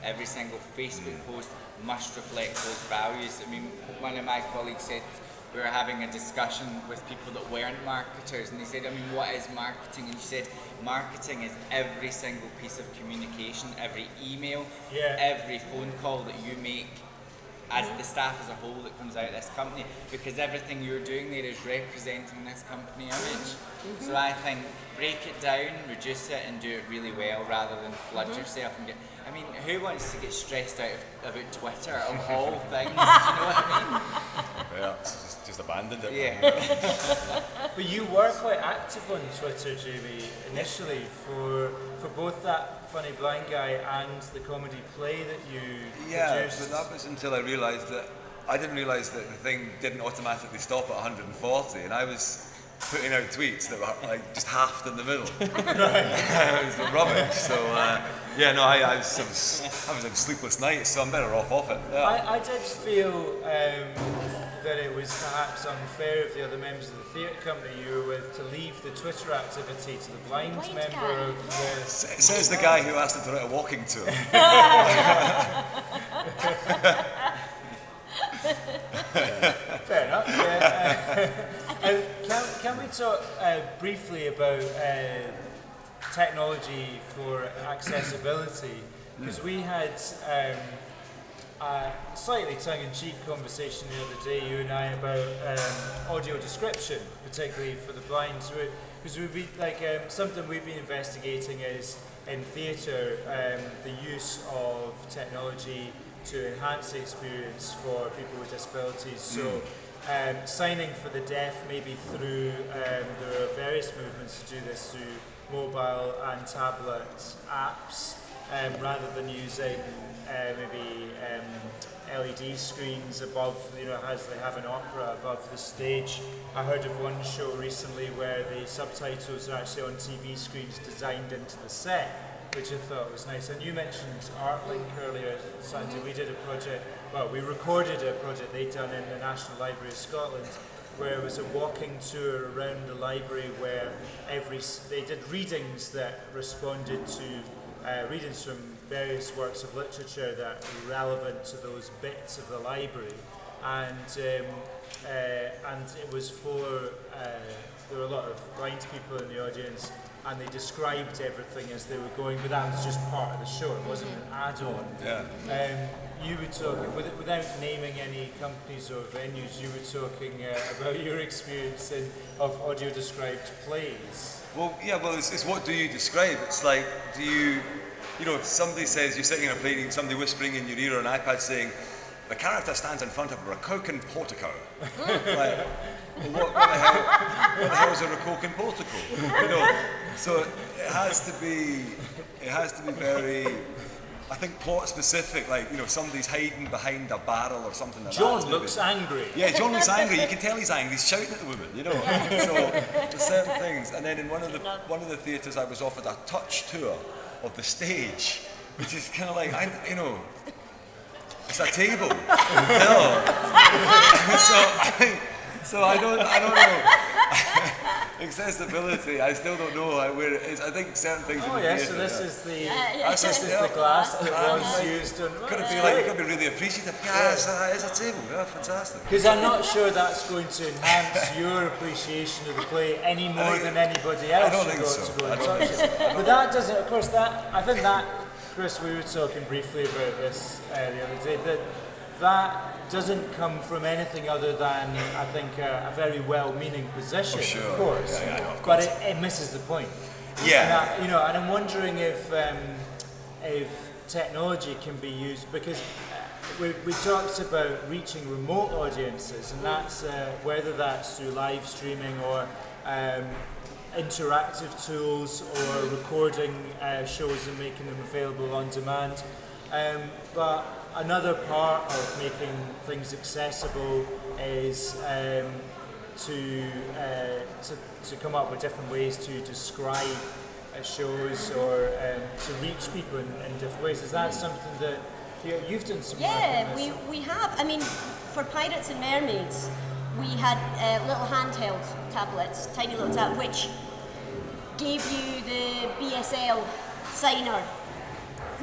every single Facebook post must reflect those values. One of my colleagues said we were having a discussion with people that weren't marketers, and they said, what is marketing? And she said, marketing is every single piece of communication, every email, every phone call that you make as the staff as a whole that comes out of this company, because everything you're doing there is representing this company image. So I think break it down, reduce it, and do it really well rather than flood yourself and get. I mean, who wants to get stressed out about Twitter of all things? You know what I mean? Yeah, it's just abandoned it. Yeah. But you were quite active on Twitter, Jamie, initially for both that Funny Blind Guy and the comedy play that you produced. But that was until I realised that I didn't realise that the thing didn't automatically stop at 140, and I was putting out tweets that were like just halved in the middle. It was rubbish. So I was having sleepless nights, so I'm better off it. Yeah. I did feel that it was perhaps unfair of the other members of the theatre company you were with to leave the Twitter activity to the blind member of the... Says the guy who asked him to write a walking tour. Fair enough. Yeah. Can we talk briefly about technology for accessibility? Because we had a slightly tongue-in-cheek conversation the other day, you and I, about audio description, particularly for the blind. Because we'd be something we've been investigating is in theatre the use of technology to enhance the experience for people with disabilities. So signing for the deaf, maybe through, there are various movements to do this through mobile and tablet apps, rather than using maybe LED screens above, as they have in opera, above the stage. I heard of one show recently where the subtitles are actually on TV screens designed into the set, which I thought was nice. And you mentioned ArtLink earlier, Sandy. We did a project, we recorded a project they'd done in the National Library of Scotland, where it was a walking tour around the library where they did readings that responded to readings from various works of literature that were relevant to those bits of the library. And it was for, there were a lot of blind people in the audience, and they described everything as they were going, but that was just part of the show, it wasn't an add-on. Yeah. You were talking, without naming any companies or venues, you were talking about your experience of audio-described plays. Well, it's what do you describe? It's like, do you, if somebody says you're sitting in a play and somebody whispering in your ear on an iPad saying, the character stands in front of a Rococan portico. Like, what the hell is a Rococan portico? So it has to be very, I think, plot specific. Like, somebody's hiding behind a barrel or something like that. John looks angry. Yeah, John looks angry. You can tell he's angry. He's shouting at the woman. So there's certain things. And then in one of the theatres, I was offered a touch tour of the stage, which is kind of like, it's a table. So I don't know. Accessibility, I still don't know where it is. I think certain things. Oh yeah, so this is the glass that was used. Could it be really appreciative? Yeah, it's a table. Yeah, fantastic. Because I'm not sure that's going to enhance your appreciation of the play any more than anybody else. I don't think so. But that doesn't. Of course, I think that, Chris, we were talking briefly about this the other day. That doesn't come from anything other than, I think, a very well-meaning position, of course. Of course. But it misses the point. Yeah. And I'm wondering if technology can be used, because we talked about reaching remote audiences, and that's whether that's through live streaming or interactive tools or recording shows and making them available on demand. But another part of making things accessible is to come up with different ways to describe shows or to reach people in different ways. Is that something that you've done some work on this? we have. I mean, for Pirates and Mermaids, we had little handheld tablets, tiny little tablets, which gave you the BSL signer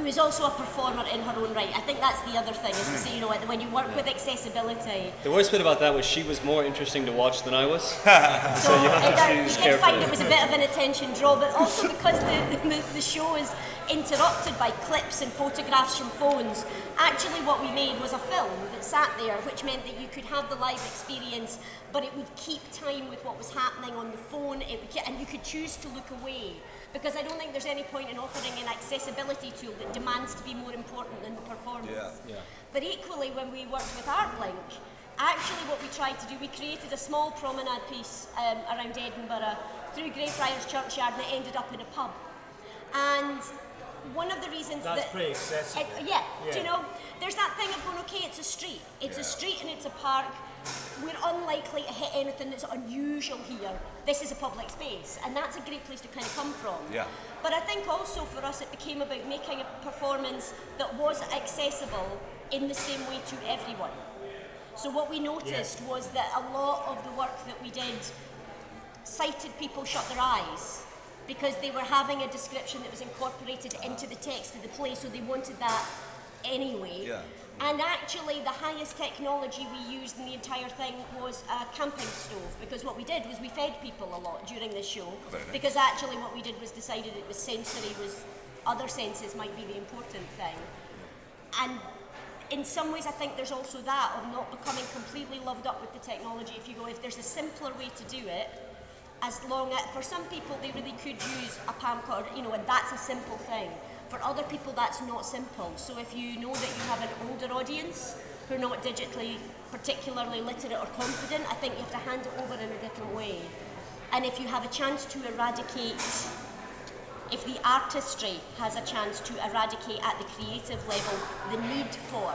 who is also a performer in her own right. I think that's the other thing, is to say, you know, when you work with accessibility. The worst bit about that was she was more interesting to watch than I was. So you have to choose You did find carefully. it was a bit of an attention draw, but also because the show is interrupted by clips and photographs from phones. Actually what we made was a film that sat there, which meant that you could have the live experience, but it would keep time with what was happening on the phone, and you could choose to look away. Because I don't think there's any point in offering an accessibility tool that demands to be more important than the performance. But equally, when we worked with ArtLink, actually what we tried to do, we created a small promenade piece around Edinburgh through Greyfriars Churchyard, and it ended up in a pub. And one of the reasons That's pretty accessible. Do you know, there's that thing of going, okay, it's a street. It's a street and it's a park. We're unlikely to hit anything that's unusual here. This is a public space, and that's a great place to kind of come from. But I think also for us it became about making a performance that was accessible in the same way to everyone. So what we noticed was that a lot of the work that we did, sighted people shut their eyes because they were having a description that was incorporated into the text of the play, so they wanted that anyway. And actually the highest technology we used in the entire thing was a camping stove, because what we did was we fed people a lot during this show, because actually what we did was decided it was sensory, was other senses might be the important thing. And in some ways I think there's also that of not becoming completely loved up with the technology. If there's a simpler way to do it, as long as, for some people they really could use a camcorder, you know, and that's a simple thing. For other people that's not simple. So if you know that you have an older audience who are not digitally particularly literate or confident, I think you have to hand it over in a different way. And if you have a chance to eradicate, if the artistry has a chance to eradicate at the creative level the need for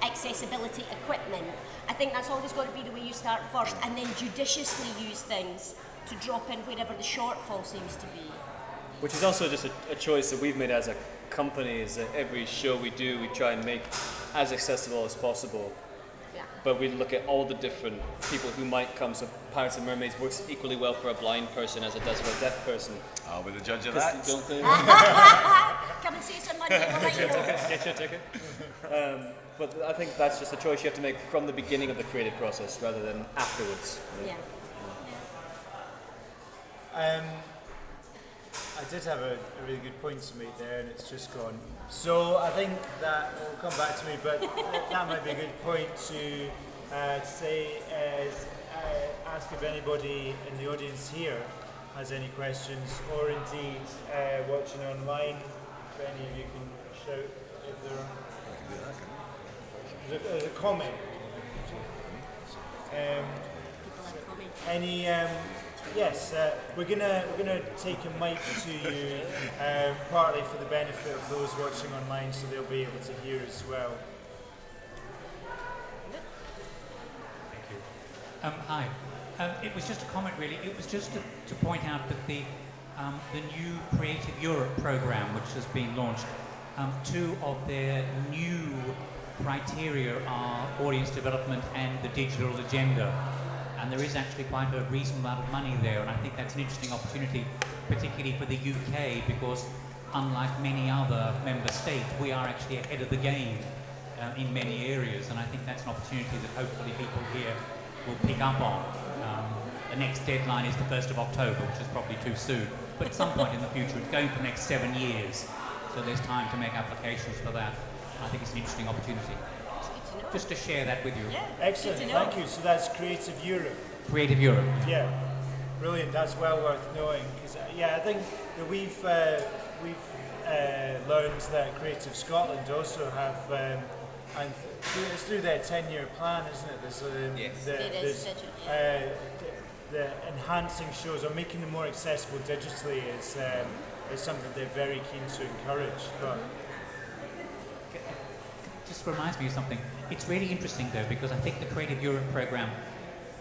accessibility equipment, I think that's always got to be the way you start first, and then judiciously use things to drop in wherever the shortfall seems to be. Which is also just a choice that we've made as a company, is that every show we do, we try and make as accessible as possible. But we look at all the different people who might come. So Pirates and Mermaids works equally well for a blind person as it does for a deaf person. I'll be the judge of that. Don't think. Come and see us on Monday, we'll let you know. Get your ticket. But I think that's just a choice you have to make from the beginning of the creative process rather than afterwards. I did have a really good point to make there, and it's just gone. So I think that will come back to me, but that might be a good point to say, ask if anybody in the audience here has any questions, or indeed watching online, if any of you can shout if there are. There's a comment. Any? Yes, we're gonna take a mic to you, partly for the benefit of those watching online, so they'll be able to hear as well. Thank you. Hi. It was just a comment, really. It was just to point out that the new Creative Europe program, which has been launched, two of their new criteria are audience development and the digital agenda. And there is actually quite a reasonable amount of money there, and I think that's an interesting opportunity, particularly for the UK, because unlike many other member states, we are actually ahead of the game in many areas, and I think that's an opportunity that hopefully people here will pick up on. The next deadline is the 1st of October, which is probably too soon, but at some point in the future, it's going for the next 7 years, so there's time to make applications for that. I think it's an interesting opportunity. Just to share that with you. Excellent, thank you. So that's Creative Europe. Creative Europe. Yeah, brilliant. That's well worth knowing. Because I think that we've learned that Creative Scotland also have, and it's through their 10-year plan, isn't it? The enhancing shows or making them more accessible digitally is something they're very keen to encourage. But just reminds me of something. It's really interesting though, because I think the Creative Europe program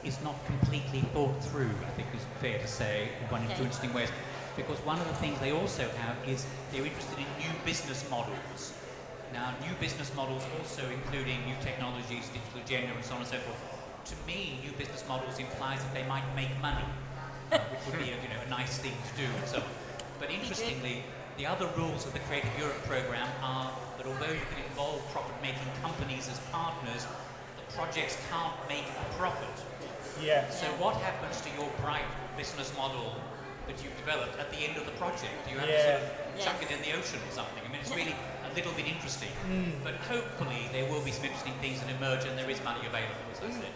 is not completely thought through, I think is fair to say, in one or two interesting ways. Because one of the things they also have is they're interested in new business models. Now, new business models also including new technologies, digital agenda and so on and so forth. To me, new business models implies that they might make money, which would be a nice thing to do and so on. But interestingly, the other rules of the Creative Europe program are that although you can involve profit-making companies as partners, the projects can't make a profit. Yeah. So what happens to your bright business model that you've developed at the end of the project? Do you have to sort of chuck it in the ocean or something? I mean, it's really a little bit interesting. But hopefully there will be some interesting things that emerge and there is money available, as I said.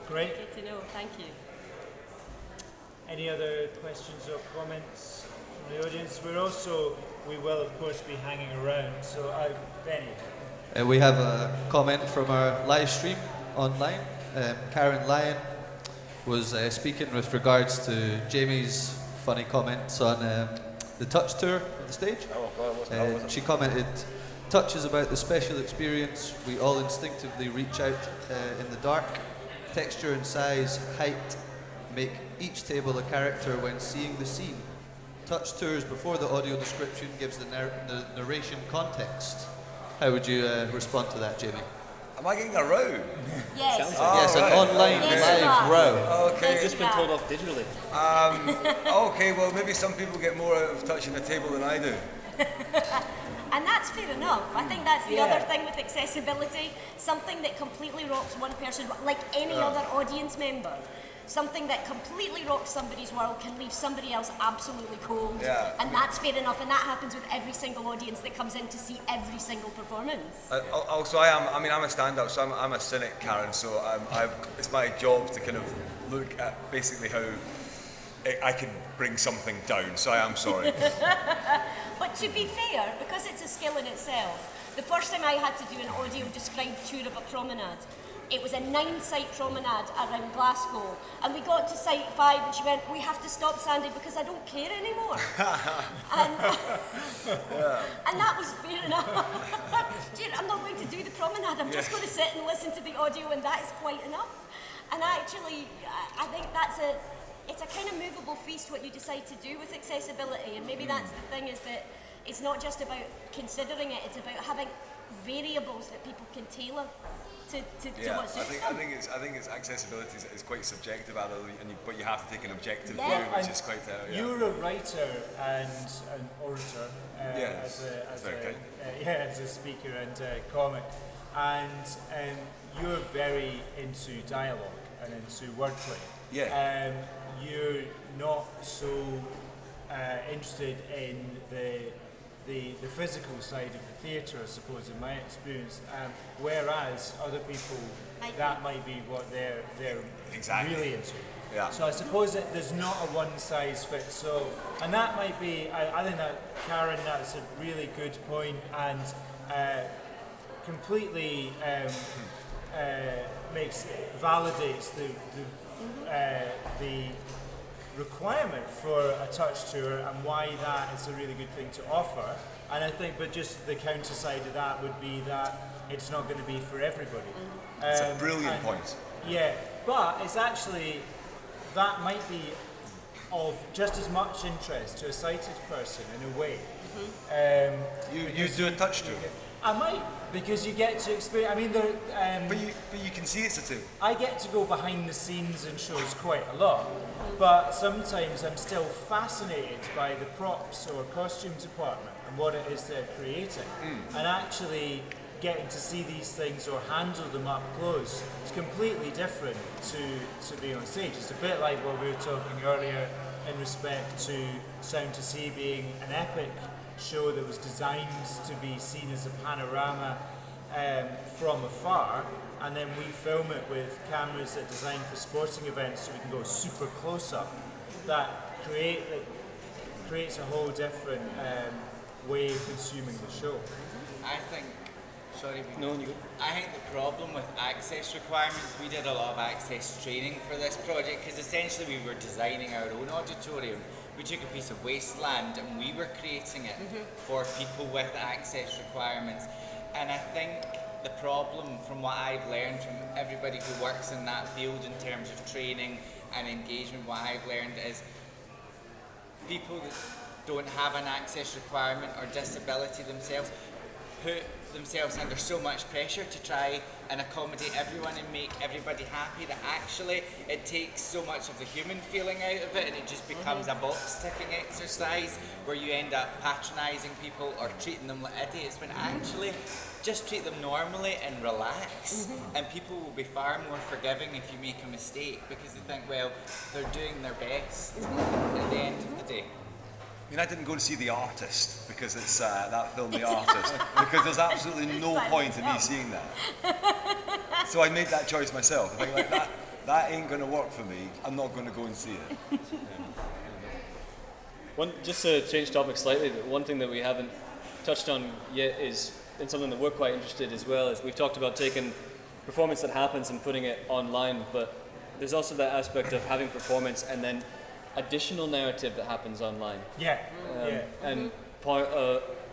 Great. Good to know, thank you. Any other questions or comments from the audience? We will of course be hanging around, so Benny. We have a comment from our live stream online. Karen Lyon was speaking with regards to Jamie's funny comments on the Touch tour of the stage. Oh God, what's that? She commented, "Touch is about the special experience. We all instinctively reach out in the dark. Texture and size, height, make each table a character when seeing the scene. Touch tours before the audio description gives the narration context." How would you respond to that, Jamie? Am I getting a row? Yes. Yes, an online live row. Okay. You've just been told off digitally. Okay, well maybe some people get more out of touching the table than I do. And that's fair enough. I think that's the other thing with accessibility. Something that completely rocks one person, like any other audience member. Something that completely rocks somebody's world can leave somebody else absolutely cold. Yeah. And that's fair enough, and that happens with every single audience that comes in to see every single performance. Also, I'm a stand-up, so I'm a cynic, Karen, so it's my job to kind of look at basically how I can bring something down, so I am sorry. But to be fair, because it's a skill in itself, the first time I had to do an audio described tour of a promenade, it was a 9-site promenade around Glasgow, and we got to site 5 and she went, "We have to stop, Sandy, because I don't care anymore." and that was fair enough. I'm not going to do the promenade, I'm just going to sit and listen to the audio, and that is quite enough. And actually, I think it's a kind of movable feast what you decide to do with accessibility, and maybe that's the thing, is that it's not just about considering it, it's about having variables that people can tailor to what suits them. I think it's accessibility is quite subjective, but you have to take an objective view, which is quite. You're a writer and an orator, as a speaker and a comic, and you're very into dialogue and into wordplay. Yeah. You're not so interested in the physical side of the theatre, I suppose, in my experience, whereas other people, that might be what they're really into. Yeah. So I suppose that there's not a one-size-fits-all, and that might be, I think that, Karen, that's a really good point, and completely validates the requirement for a touch tour and why that is a really good thing to offer. And I think, but just the counter side of that would be that it's not going to be for everybody. It's a brilliant point. Yeah, but it's actually, that might be of just as much interest to a sighted person in a way. You do a touch tour? I might, because you get to experience. I mean, but you can see it's a tour. I get to go behind the scenes in shows quite a lot, but sometimes I'm still fascinated by the props or costume department and what it is they're creating, and actually getting to see these things or handle them up close is completely different to be on stage. It's a bit like what we were talking earlier in respect to Sound to Sea being an epic show that was designed to be seen as a panorama from afar, and then we film it with cameras that are designed for sporting events so we can go super close up. That creates a whole different way of consuming the show. I think the problem with access requirements, we did a lot of access training for this project, because essentially we were designing our own auditorium. We took a piece of wasteland and we were creating it for people with access requirements. And I think the problem, from what I've learned from everybody who works in that field in terms of training and engagement, what I've learned is people that don't have an access requirement or disability themselves put themselves under so much pressure to try and accommodate everyone and make everybody happy that actually it takes so much of the human feeling out of it, and it just becomes a box ticking exercise where you end up patronising people or treating them like idiots, when actually just treat them normally and relax, and people will be far more forgiving if you make a mistake, because they think, well, they're doing their best at the end of the day. I mean, I didn't go to see The Artist because it's that film, The Artist, because there's absolutely no point in me seeing that. So I made that choice myself. I think like that ain't going to work for me. I'm not going to go and see it. Just to change topic slightly, one thing that we haven't touched on yet is, and something that we're quite interested as well, is we've talked about taking performance that happens and putting it online, but there's also that aspect of having performance and then additional narrative that happens online. And part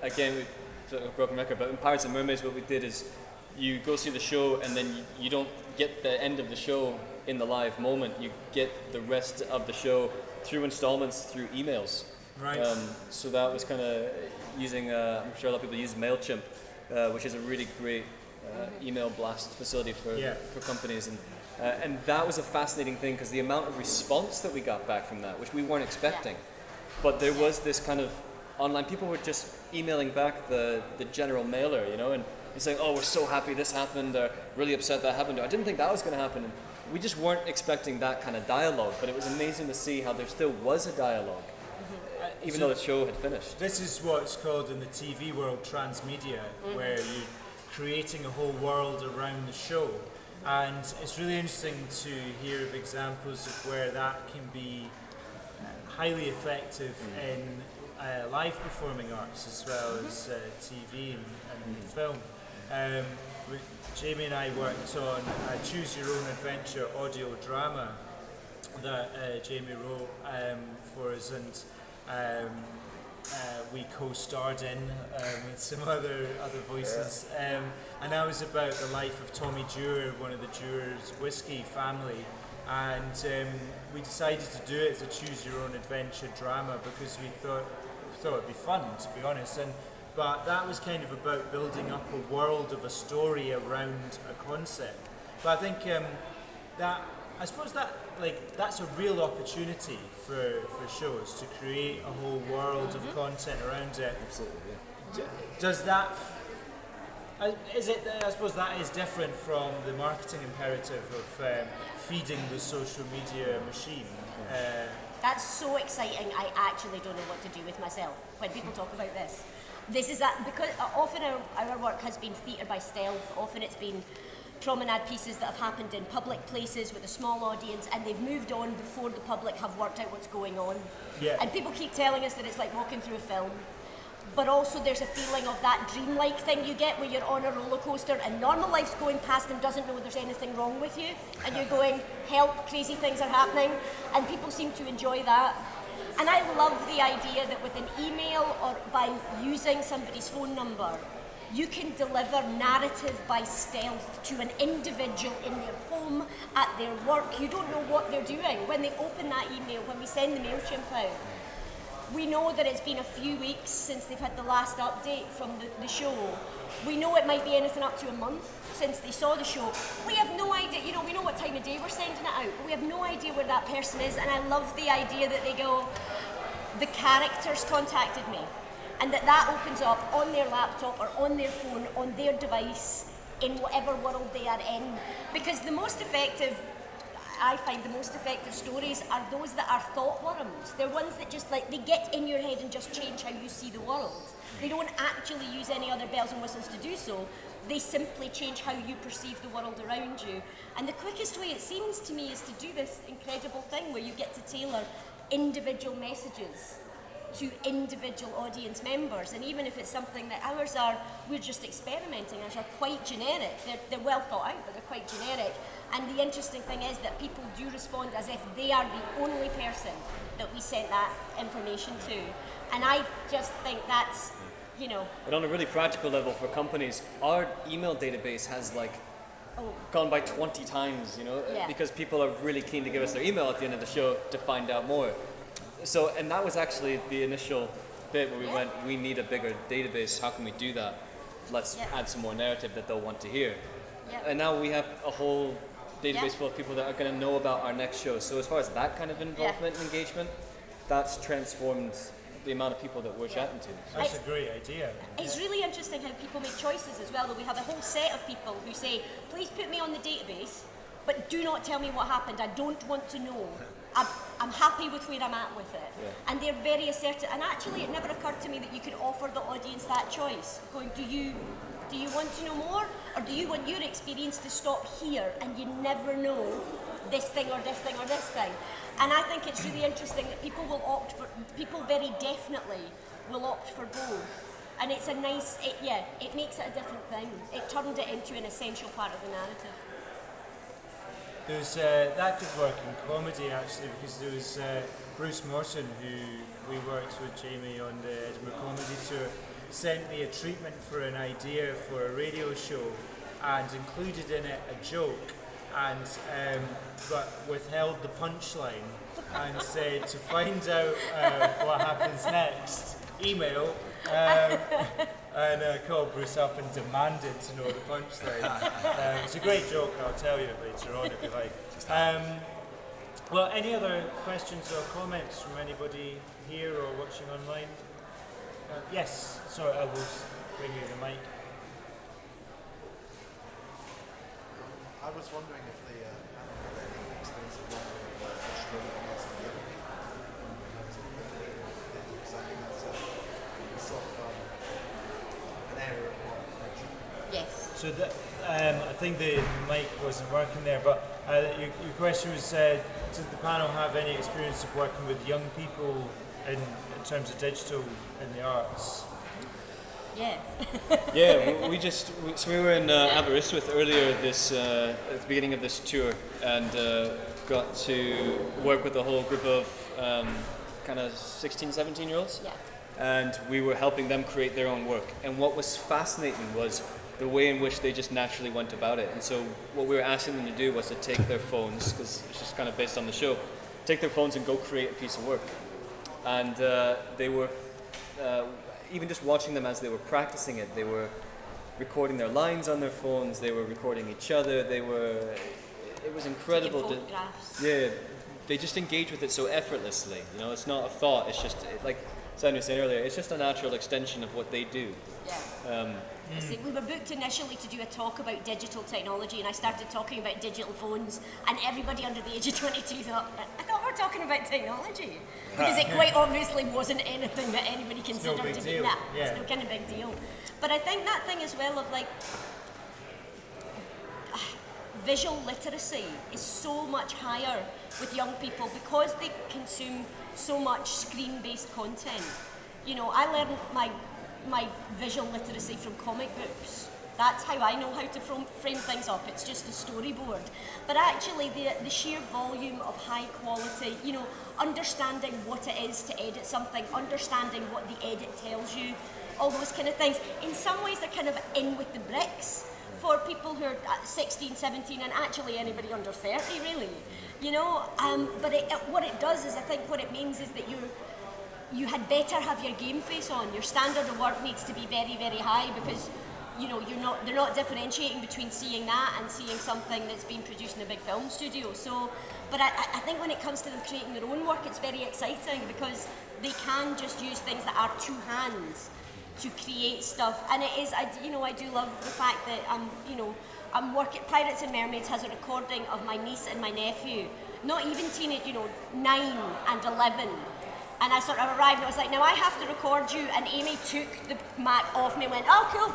again, we broken record, but in Pirates and Mermaids, what we did is you go see the show and then you don't get the end of the show in the live moment. You get the rest of the show through installments, through emails. Right. So that was kind of using, I'm sure a lot of people use MailChimp, which is a really great email blast facility for companies. And that was a fascinating thing, because the amount of response that we got back from that, which we weren't expecting, but there was this kind of online, people were just emailing back the general mailer, and saying, oh, we're so happy this happened, or really upset that happened, or I didn't think that was going to happen. And we just weren't expecting that kind of dialogue, but it was amazing to see how there still was a dialogue, even though the show had finished. This is what's called in the TV world transmedia, where you're creating a whole world around the show. And it's really interesting to hear of examples of where that can be highly effective in live performing arts as well as TV and film. Jamie and I worked on a Choose Your Own Adventure audio drama that Jamie wrote for us, and we co-starred in with some other voices, and that was about the life of Tommy Dewar, one of the Dewar's whiskey family, and we decided to do it as a Choose Your Own Adventure drama because we thought it'd be fun, to be honest, but that was kind of about building up a world of a story around a concept. But I think that's a real opportunity for shows to create a whole world of content around it. Absolutely, yeah. Does that? Is it? I suppose that is different from the marketing imperative of feeding the social media machine. That's so exciting. I actually don't know what to do with myself when people talk about this. This is that because often our work has been theatre by stealth. Often it's been promenade pieces that have happened in public places with a small audience, and they've moved on before the public have worked out what's going on. Yeah. And people keep telling us that it's like walking through a film. But also there's a feeling of that dreamlike thing you get where you're on a roller coaster and normal life's going past and doesn't know there's anything wrong with you, and you're going, help, crazy things are happening, and people seem to enjoy that. And I love the idea that with an email or by using somebody's phone number, you can deliver narrative by stealth to an individual in their home, at their work. You don't know what they're doing. When they open that email, when we send the MailChimp out, we know that it's been a few weeks since they've had the last update from the show. We know it might be anything up to a month since they saw the show. We have no idea, we know what time of day we're sending it out, but we have no idea where that person is, and I love the idea that they go, the characters contacted me, and that opens up on their laptop or on their phone, on their device, in whatever world they are in. Because I find the most effective stories are those that are thought worms. They're ones that just they get in your head and just change how you see the world. They don't actually use any other bells and whistles to do so. They simply change how you perceive the world around you. And the quickest way, it seems to me, is to do this incredible thing where you get to tailor individual messages to individual audience members. And even if it's something that we're just experimenting, ours are quite generic. They're well thought out, but they're quite generic. And the interesting thing is that people do respond as if they are the only person that we sent that information to. And I just think that's, But on a really practical level for companies, our email database has gone by 20 times, because people are really keen to give us their email at the end of the show to find out more. So, and that was actually the initial bit where we went, we need a bigger database, how can we do that? let's add some more narrative that they'll want to hear. Yep. And now we have a whole database full of people that are going to know about our next show. So as far as that kind of involvement and engagement, that's transformed the amount of people that we're chatting to. That's a great idea. It's really interesting how people make choices as well. We have a whole set of people who say, please put me on the database, but do not tell me what happened. I don't want to know. I'm happy with where I'm at with it. Yeah. And they're very assertive. And actually, it never occurred to me that you could offer the audience that choice. Going, do you want to know more? Or do you want your experience to stop here and you never know this thing or this thing or this thing? And I think it's really interesting that people very definitely will opt for both. And it's a nice, it makes it a different thing. It turned it into an essential part of the narrative. That could work in comedy actually, because there was Bruce Morton, who we worked with Jamie on the Edinburgh Comedy Tour, sent me a treatment for an idea for a radio show and included in it a joke, and but withheld the punchline and said to find out what happens next, email. And called Bruce up and demanded to know the punchline. It's a great joke, I'll tell you later on if you like. Well, any other questions or comments from anybody here or watching online? Yes, sorry, I will bring you the mic. I was wondering if the panel had any experience of working with Australia against the young people. Because I think that's a sort of an area of work. Yes. So I think the mic wasn't working there, but your question was, does the panel have any experience of working with young people in terms of digital in the arts? Yeah. So we were in Aberystwyth earlier at the beginning of this tour, and got to work with a whole group of kind of 16, 17-year-olds. Yeah. And we were helping them create their own work. And what was fascinating was the way in which they just naturally went about it. And so what we were asking them to do was to take their phones, because it's just kind of based on the show, take their phones and go create a piece of work. And they were, even just watching them as they were practicing it, they were recording their lines on their phones, they were recording each other, it was incredible. Taking photographs. They just engage with it so effortlessly. You know, it's not a thought, it's just, like Sandy was saying earlier, it's just a natural extension of what they do. Yeah. We were booked initially to do a talk about digital technology, and I started talking about digital phones, and everybody under the age of 22 thought, I thought we were talking about technology. Because it quite obviously wasn't anything that anybody considered to be that. It's no kind of big deal. But I think that thing as well of like, visual literacy is so much higher with young people because they consume so much screen-based content. You know, I learned my visual literacy from comic books. That's how I know how to frame things up. It's just a storyboard. But actually, the sheer volume of high quality, you know, understanding what it is to edit something, understanding what the edit tells you, all those kind of things. In some ways, they're kind of in with the bricks for people who are 16, 17, and actually anybody under 30, really. You know, but what it does is, I think what it means is that you had better have your game face on. Your standard of work needs to be very, very high because, you know, they're not differentiating between seeing that and seeing something that's been produced in a big film studio. So, but I think when it comes to them creating their own work, it's very exciting because they can just use things that are two hands to create stuff. And it is, I do love the fact that I'm working. Pirates and Mermaids has a recording of my niece and my nephew, not even teenage, 9 and 11. And I sort of arrived and I was like, now I have to record you. And Amy took the Mac off me and went, oh, cool.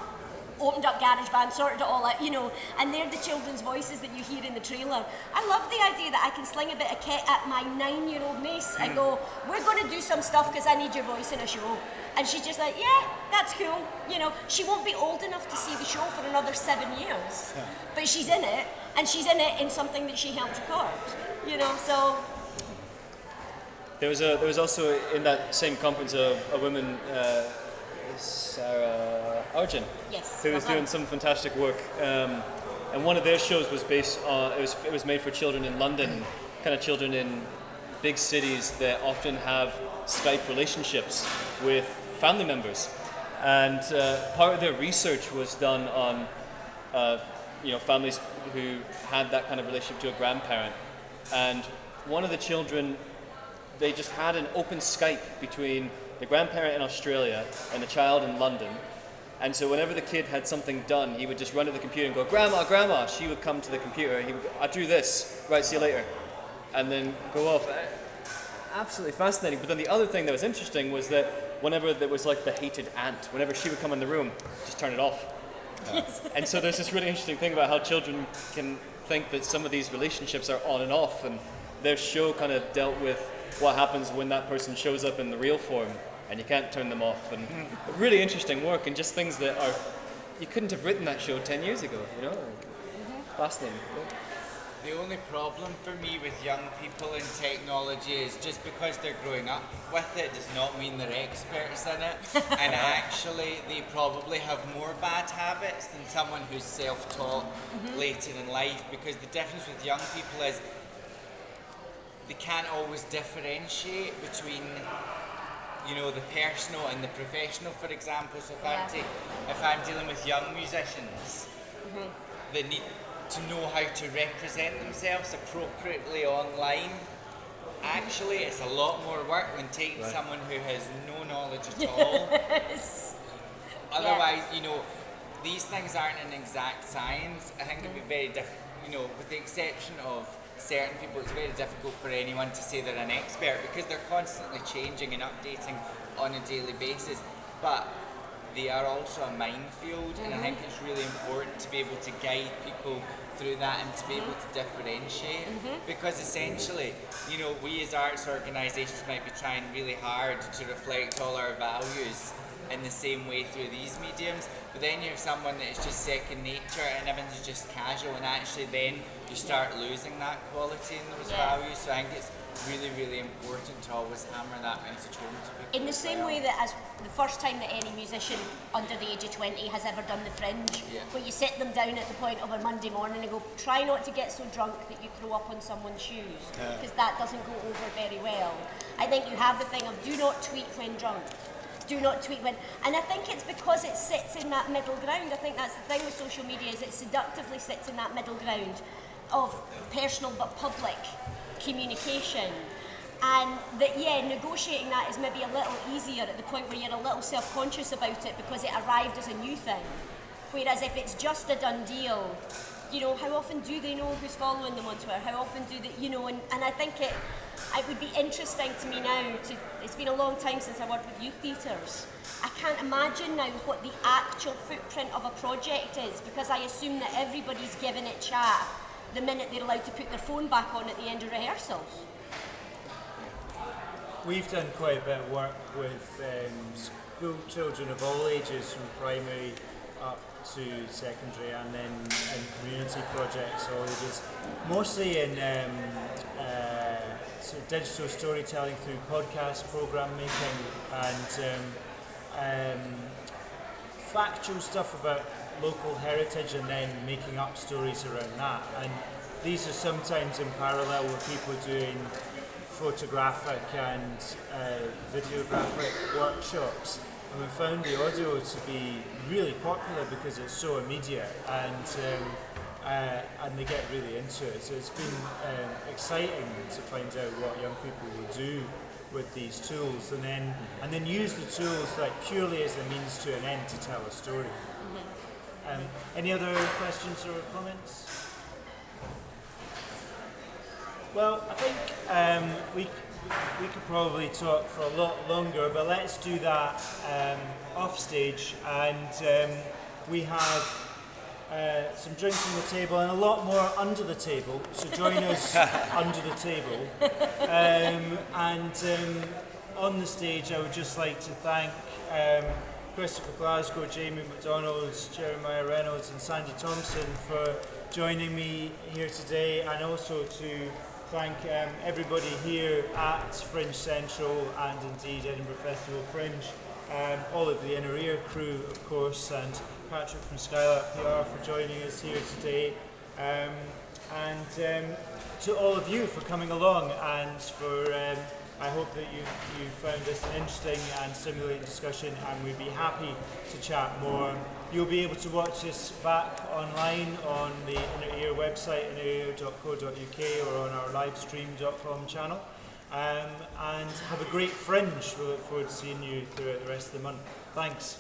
Opened up GarageBand, sorted it all out, and they're the children's voices that you hear in the trailer. I love the idea that I can sling a bit of kit at my 9-year-old niece and go, we're going to do some stuff because I need your voice in a show. And she's just like, yeah, that's cool. She won't be old enough to see the show for another 7 years. But she's in it, and she's in it in something that she helped record, so... There was also in that same conference a woman, Sarah Arjun, who was doing some fantastic work, and one of their shows was based on it was made for children in London, kind of children in big cities that often have Skype relationships with family members, And part of their research was done on families who had that kind of relationship to a grandparent. And one of the children, they just had an open Skype between the grandparent in Australia and the child in London. And so whenever the kid had something done, he would just run to the computer and go, "Grandma, Grandma." She would come to the computer, he would go, "I drew this, right, see you later." And then go off. Absolutely fascinating. But then the other thing that was interesting was that whenever there was like the hated aunt, whenever she would come in the room, just turn it off. And so there's this really interesting thing about how children can think that some of these relationships are on and off, and their show kind of dealt with what happens when that person shows up in the real form and you can't turn them off. And really interesting work, and just things that are, you couldn't have written that show 10 years ago, you know? Fascinating. The only problem for me with young people in technology is just because they're growing up with it does not mean they're experts in it. And actually, they probably have more bad habits than someone who's self-taught later in life, because the difference with young people is they can't always differentiate between, you know, the personal and the professional, for example. So if I'm dealing with young musicians that need to know how to represent themselves appropriately online, actually it's a lot more work than taking someone who has no knowledge at all. Otherwise, you know, these things aren't an exact science. I think it'd be very difficult, you know, with the exception of certain people, it's very difficult for anyone to say they're an expert because they're constantly changing and updating on a daily basis. But they are also a minefield, and I think it's really important to be able to guide people through that and to be able to differentiate, because essentially, you know, we as arts organisations might be trying really hard to reflect all our values in the same way through these mediums, but then you have someone that is just second nature and everything's just casual, and actually then you start losing that quality in those values. So I think it's really, really important to always hammer that message home to people. In the same way that as the first time that any musician under the age of 20 has ever done the Fringe, where you sit them down at the point of a Monday morning and go, try not to get so drunk that you throw up on someone's shoes, because that doesn't go over very well. I think you have the thing of do not tweet when drunk. Do not tweet when, and I think it's because it sits in that middle ground. I think that's the thing with social media, is it seductively sits in that middle ground of personal but public communication, and that negotiating that is maybe a little easier at the point where you're a little self-conscious about it because it arrived as a new thing, whereas if it's just a done deal, you know, how often do they know who's following them on Twitter? How often do they, you know, and I think it would be interesting to me now it's been a long time since I worked with youth theatres. I can't imagine now what the actual footprint of a project is, because I assume that everybody's given it chat the minute they're allowed to put their phone back on at the end of rehearsals. We've done quite a bit of work with school children of all ages, from primary up to secondary, and then in community projects all ages, mostly in sort of digital storytelling through podcast program making and factual stuff about local heritage, and then making up stories around that. And these are sometimes in parallel with people doing photographic and videographic workshops. And we found the audio to be really popular because it's so immediate, and they get really into it. So it's been exciting to find out what young people will do with these tools, and then use the tools like purely as a means to an end to tell a story. Any other questions or comments? Well, I think we could probably talk for a lot longer, but let's do that off stage, and we have some drinks on the table and a lot more under the table, so join us under the table. On the stage, I would just like to thank Christopher Glasgow, MacDonald, Jeremiah Reynolds and Sandy Thomson for joining me here today, and also to thank everybody here at Fringe Central and indeed Edinburgh Festival Fringe, all of the Inner Ear crew of course, and Patrick from Skylark PR for joining us here today, and to all of you for coming along and for I hope that you found this an interesting and stimulating discussion, and we'd be happy to chat more. You'll be able to watch this back online on the Inner Ear website, innerear.co.uk, or on our livestream.com channel. And have a great Fringe. We look forward to seeing you throughout the rest of the month. Thanks.